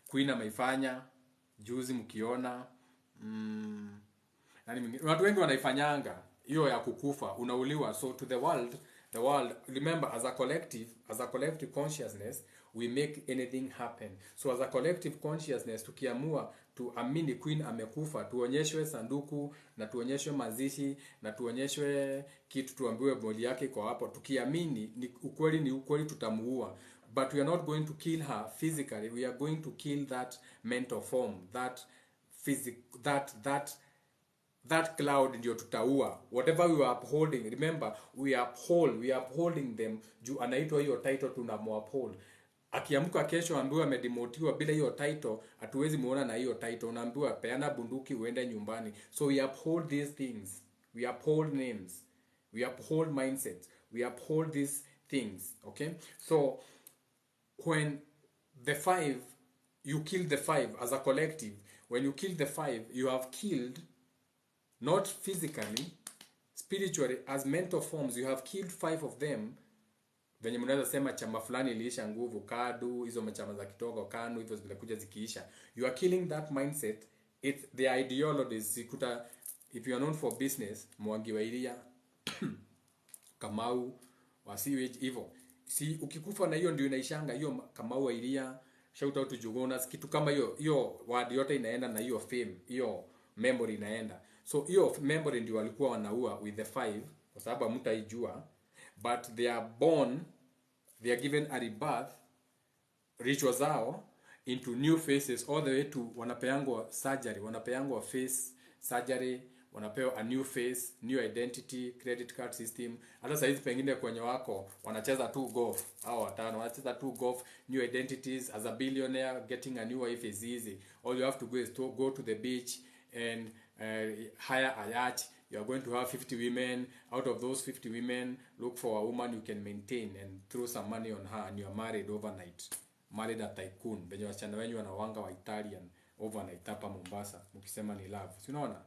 Queen ameifanya juzi mkiona. Nani mwingine? Watu wengi wanaifanyanga hiyo ya kukufa, unauliwa. So to the world remember, as a collective consciousness, we make anything happen. So as a collective consciousness, tukiamua tuamini Queen amekufa, tuonyeshwe sanduku na tuonyeshwe mazishi na tuonyeshwe kitu, tuambiwe mwili yake kwa hapo, tukiamini ni ukweli, tutamuua. But we are not going to kill her physically, we are going to kill that mental form, that cloud ndio tutaua. Whatever we were upholding, remember, we are upholding them. Juu anaitwa hiyo title, tunamuphold. Akiamka kesho ambiwa amedemotiwa bila hiyo title, hatuwezi muona na hiyo title, unaambiwa peana bunduki uende nyumbani. So we uphold these things, we uphold names, we uphold mindsets, we uphold these things. Okay, so when the 5, you kill the 5 as a collective. When you kill the 5, you have killed, not physically, spiritually, as mental forms, you have killed 5 of them. Venye mnaweza sema chama fulani iliisha nguvu, kadu, hizo machama za kitogo, kanu, hivyo zilikuja zikiisha. You are killing that mindset. It's the ideologies. Sikuta, if you are known for business, Mwangi wa Iria, Kamau, wasiwe hivyo. Si ukikufa na hiyo ndio inaishanga, hiyo Kamau wa Iria, shout out to Jugonas, kitu kama hiyo word yote inaenda na hiyo fame, hiyo memory inaenda. So hiyo memory ndio walikuwa wanaua with the 5, kwa sababu mtaijua. But they are born, they are given a rebirth, ritual zao, into new faces, all the way to wanapeangwa surgery, wanapeangwa face surgery, wanapewa a new face, new identity, credit card system. Hata saizi pengine kwenye wako wanacheza tu golf, au watano wanacheza tu golf, new identities. As a billionaire, getting a new wife is easy. All you have to go is to go to the beach and hire a yacht. You are going to have 50 women. Out of those 50 women, look for a woman you can maintain and throw some money on her, and you are married overnight. Married a tycoon. Benye wasichana wenyu wanawanga wa Italian overnight hapa Mombasa, mkisema ni love. Si unaona?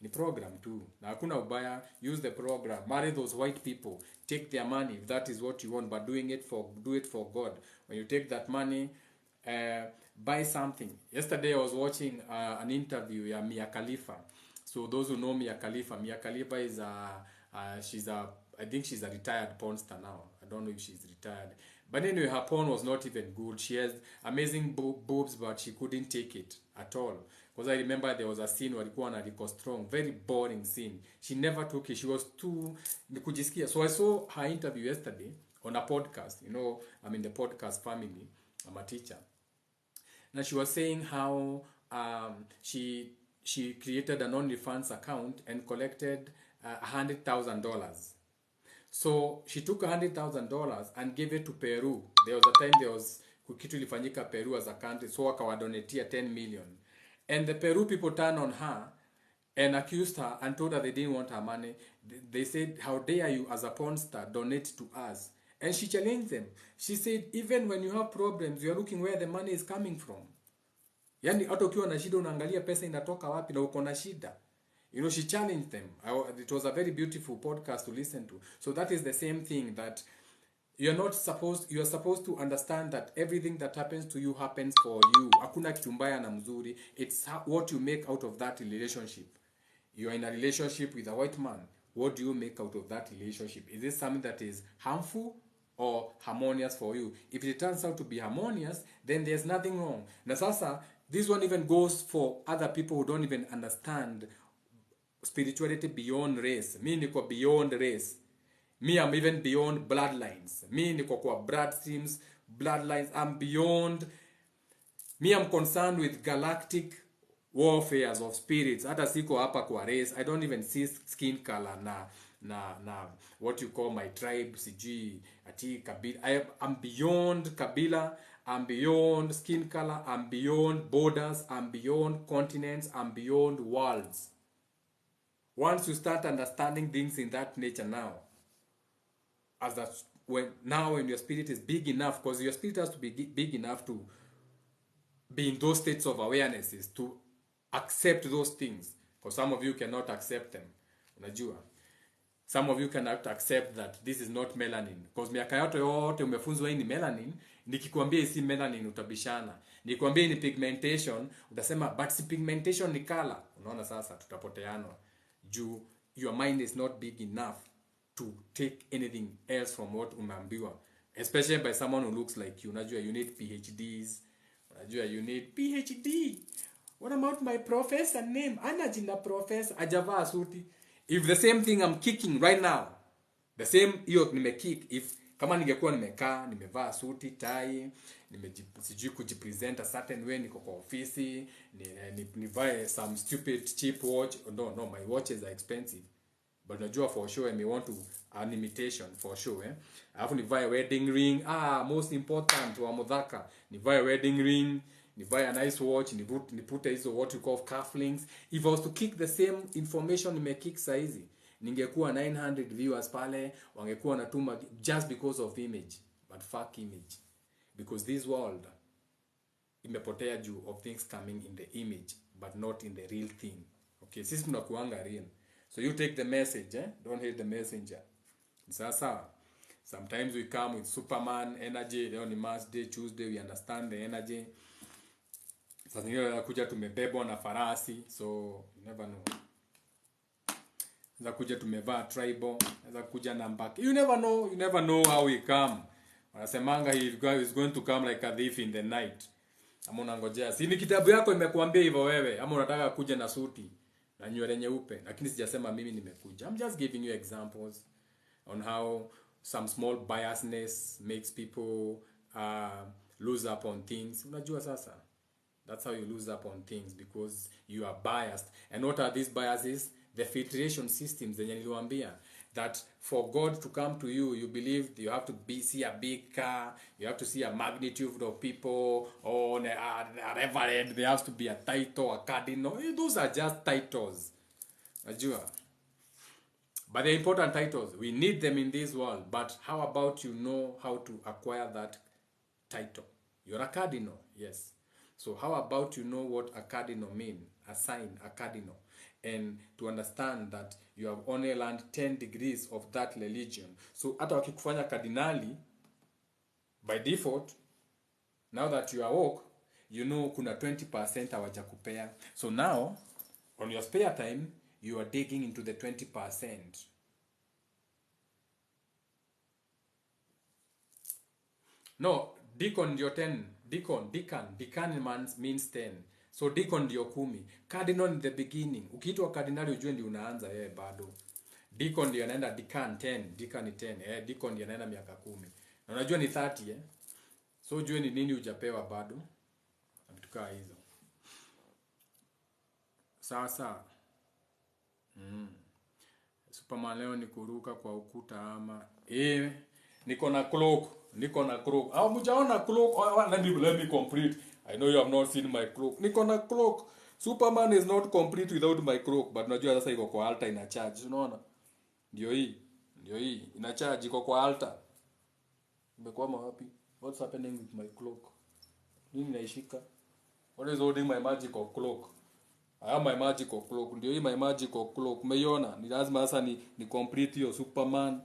Ni program tu. Na hakuna ubaya, use the program. Marry those white people. Take their money if that is what you want, but do it for God. When you take that money, buy something. Yesterday I was watching an interview ya Mia Khalifa. So those who know Mia Khalifa is I think she's a retired porn star now. I don't know if she's retired. But anyway, her porn was not even good. She has amazing boobs, but she couldn't take it at all. Because I remember there was a scene where walikuwa na Rico Strong, very boring scene. She never took it. She was too nikujisikia. So I saw her interview yesterday on a podcast. You know, I'm in the podcast family. I'm a teacher. Now she was saying how she created an OnlyFans account and collected $100,000. So she took $100,000 and gave it to Peru. There was a time kitu ilifanyika Peru as a country, so wakawadonetia 10 million. And the Peru people turned on her and accused her and told her they didn't want her money. They said, how dare you as a porn star donate to us? And she challenged them. She said, even when you have problems, you are looking where the money is coming from. Yani hata ukiwa na shida unaangalia pesa inatoka wapi na uko na shida. She challenged them. It was a very beautiful podcast to listen to. So that is the same thing, that you are supposed to understand that everything that happens to you happens for you. Hakuna kitu mbaya na mzuri. It's what you make out of that relationship. You are in a relationship with a white man. What do you make out of that relationship? Is this something that is harmful or harmonious for you? If it turns out to be harmonious, then there's nothing wrong. Na sasa, this one even goes for other people who don't even understand spirituality beyond race. Me niko beyond race. Me, I'm even beyond bloodlines. Me niko kwa blood streams, bloodlines. I'm beyond. Me, I'm concerned with galactic warfares of spirits. Hata siko hapa kwa race. I don't even see skin color na what you call my tribe, sijui ati kabila. I'm beyond kabila. I'm beyond skin color. I'm beyond borders. I'm beyond continents. I'm beyond worlds. Once you start understanding things in that nature now, when your spirit is big enough, because your spirit has to be big enough to be in those states of awarenesses, to accept those things. Because some of you cannot accept them. Unajua? Some of you cannot accept that this is not melanin. Because miaka yote umefunzwa hii ni melanin, nikikwambia isi melanin utabishana. Nikikwambia ni pigmentation, utasema but si pigmentation ni color. Unaona sasa tutapoteana. Your mind is not big enough to take anything else from what umeambiwa, especially by someone who looks like you. Unajua, you need PhDs. Unajua, you need PhD. What about my professor name? Ana jina professor, ajavaa suti. If the same thing I'm kicking right now, the same hiyo nimekick, if kama ningekuwa nimekaa, nimevaa suti, tie, sijui kujipresent a certain way, niko kwa ofisi, nivae some stupid cheap watch. No, my watches are expensive. But najua for sure I may want to an imitation for sure, Alafu nivae wedding ring. Most important wa mudhaka. Nivae wedding ring, nivae a nice watch, nipute hizo what you call cufflinks. If I was to kick the same information nimekick saizi, ningekuwa 900 viewers pale, wangekuwa natuma just because of image. But fuck image. Because this world imepotea juu of things coming in the image but not in the real thing. Okay, sisi tunakuanga real. So you take the message, don't hate the messenger. Sasa, sometimes we come with Superman energy. Leo ni Mars Day, Tuesday, we understand the energy. Sasa ngine nakuja tumebebwa na farasi, so you never know. Sasa kuja tumevaa tribal, sasa kuja na mbaki. You never know how we come. Wanasemanga he is going to come like a thief in the night. Ama unangojea. Si ni kitabu yako imekuambia hivyo wewe, ama unataka kuja na suti na nywele nyeupe, lakini sijasema mimi nimekuja. I'm just giving you examples on how some small biasness makes people lose up on things. Unajua sasa, that's how you lose up on things, because you are biased. And what are these biases? The filtration systems zenye niliwaambia, that for God to come to you, you believe you have to see a big car, you have to see a magnitude of people, or a reverend, there has to be a title, a cardinal. Those are just titles. Najua. But they're important titles. We need them in this world. But how about you know how to acquire that title? You're a cardinal, yes. So how about you know what a cardinal means? A sign, a cardinal. And to understand that you have only learned 10 degrees of that religion. So hata wakikufanya kardinali, by default, now that you are woke, you know kuna 20% hawajakupea. So now, on your spare time, you are digging into the 20%. No, deacon ndio 10. Deacon means 10. So deacon ndio 10. Cardinal in the beginning. Ukiitwa cardinal ujue ndio unaanza bado. Deacon ndio anaenda deacon 10. Deacon ni 10. Deacon ndio anaenda miaka 10. Na unajua ni 30 So ujue ni nini hujapewa bado. Tukaa hizo. Sasa. Superman leo ni kuruka kwa ukuta ama. Niko na cloak. Au mjaona cloak? Let me complete. I know you have not seen my cloak. Niko na cloak. Superman is not complete without my cloak. But unajua sasa iko kwa altar ina charge. Unaona? Ndio hii. Ina charge iko kwa altar. Umekwama wapi? What's happening with my cloak? Nini naishika? What is holding my magical cloak? I have my magical clock. Ndio hii my magical clock. Umeiona? Ni lazima sasa ni complete hiyo Superman.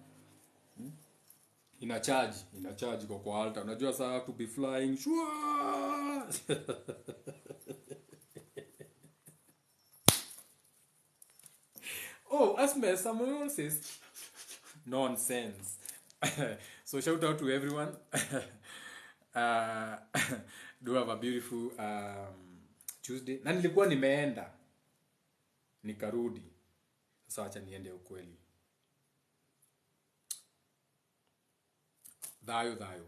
Ina charge kwa altar. Unajua sasa to be flying. Shua! Oh, as someone says, nonsense. So shout out to everyone. uh, do have a beautiful Tuesday. Na nilikuwa nimeenda nikarudi. Sasa acha niende ukweli. Dayo.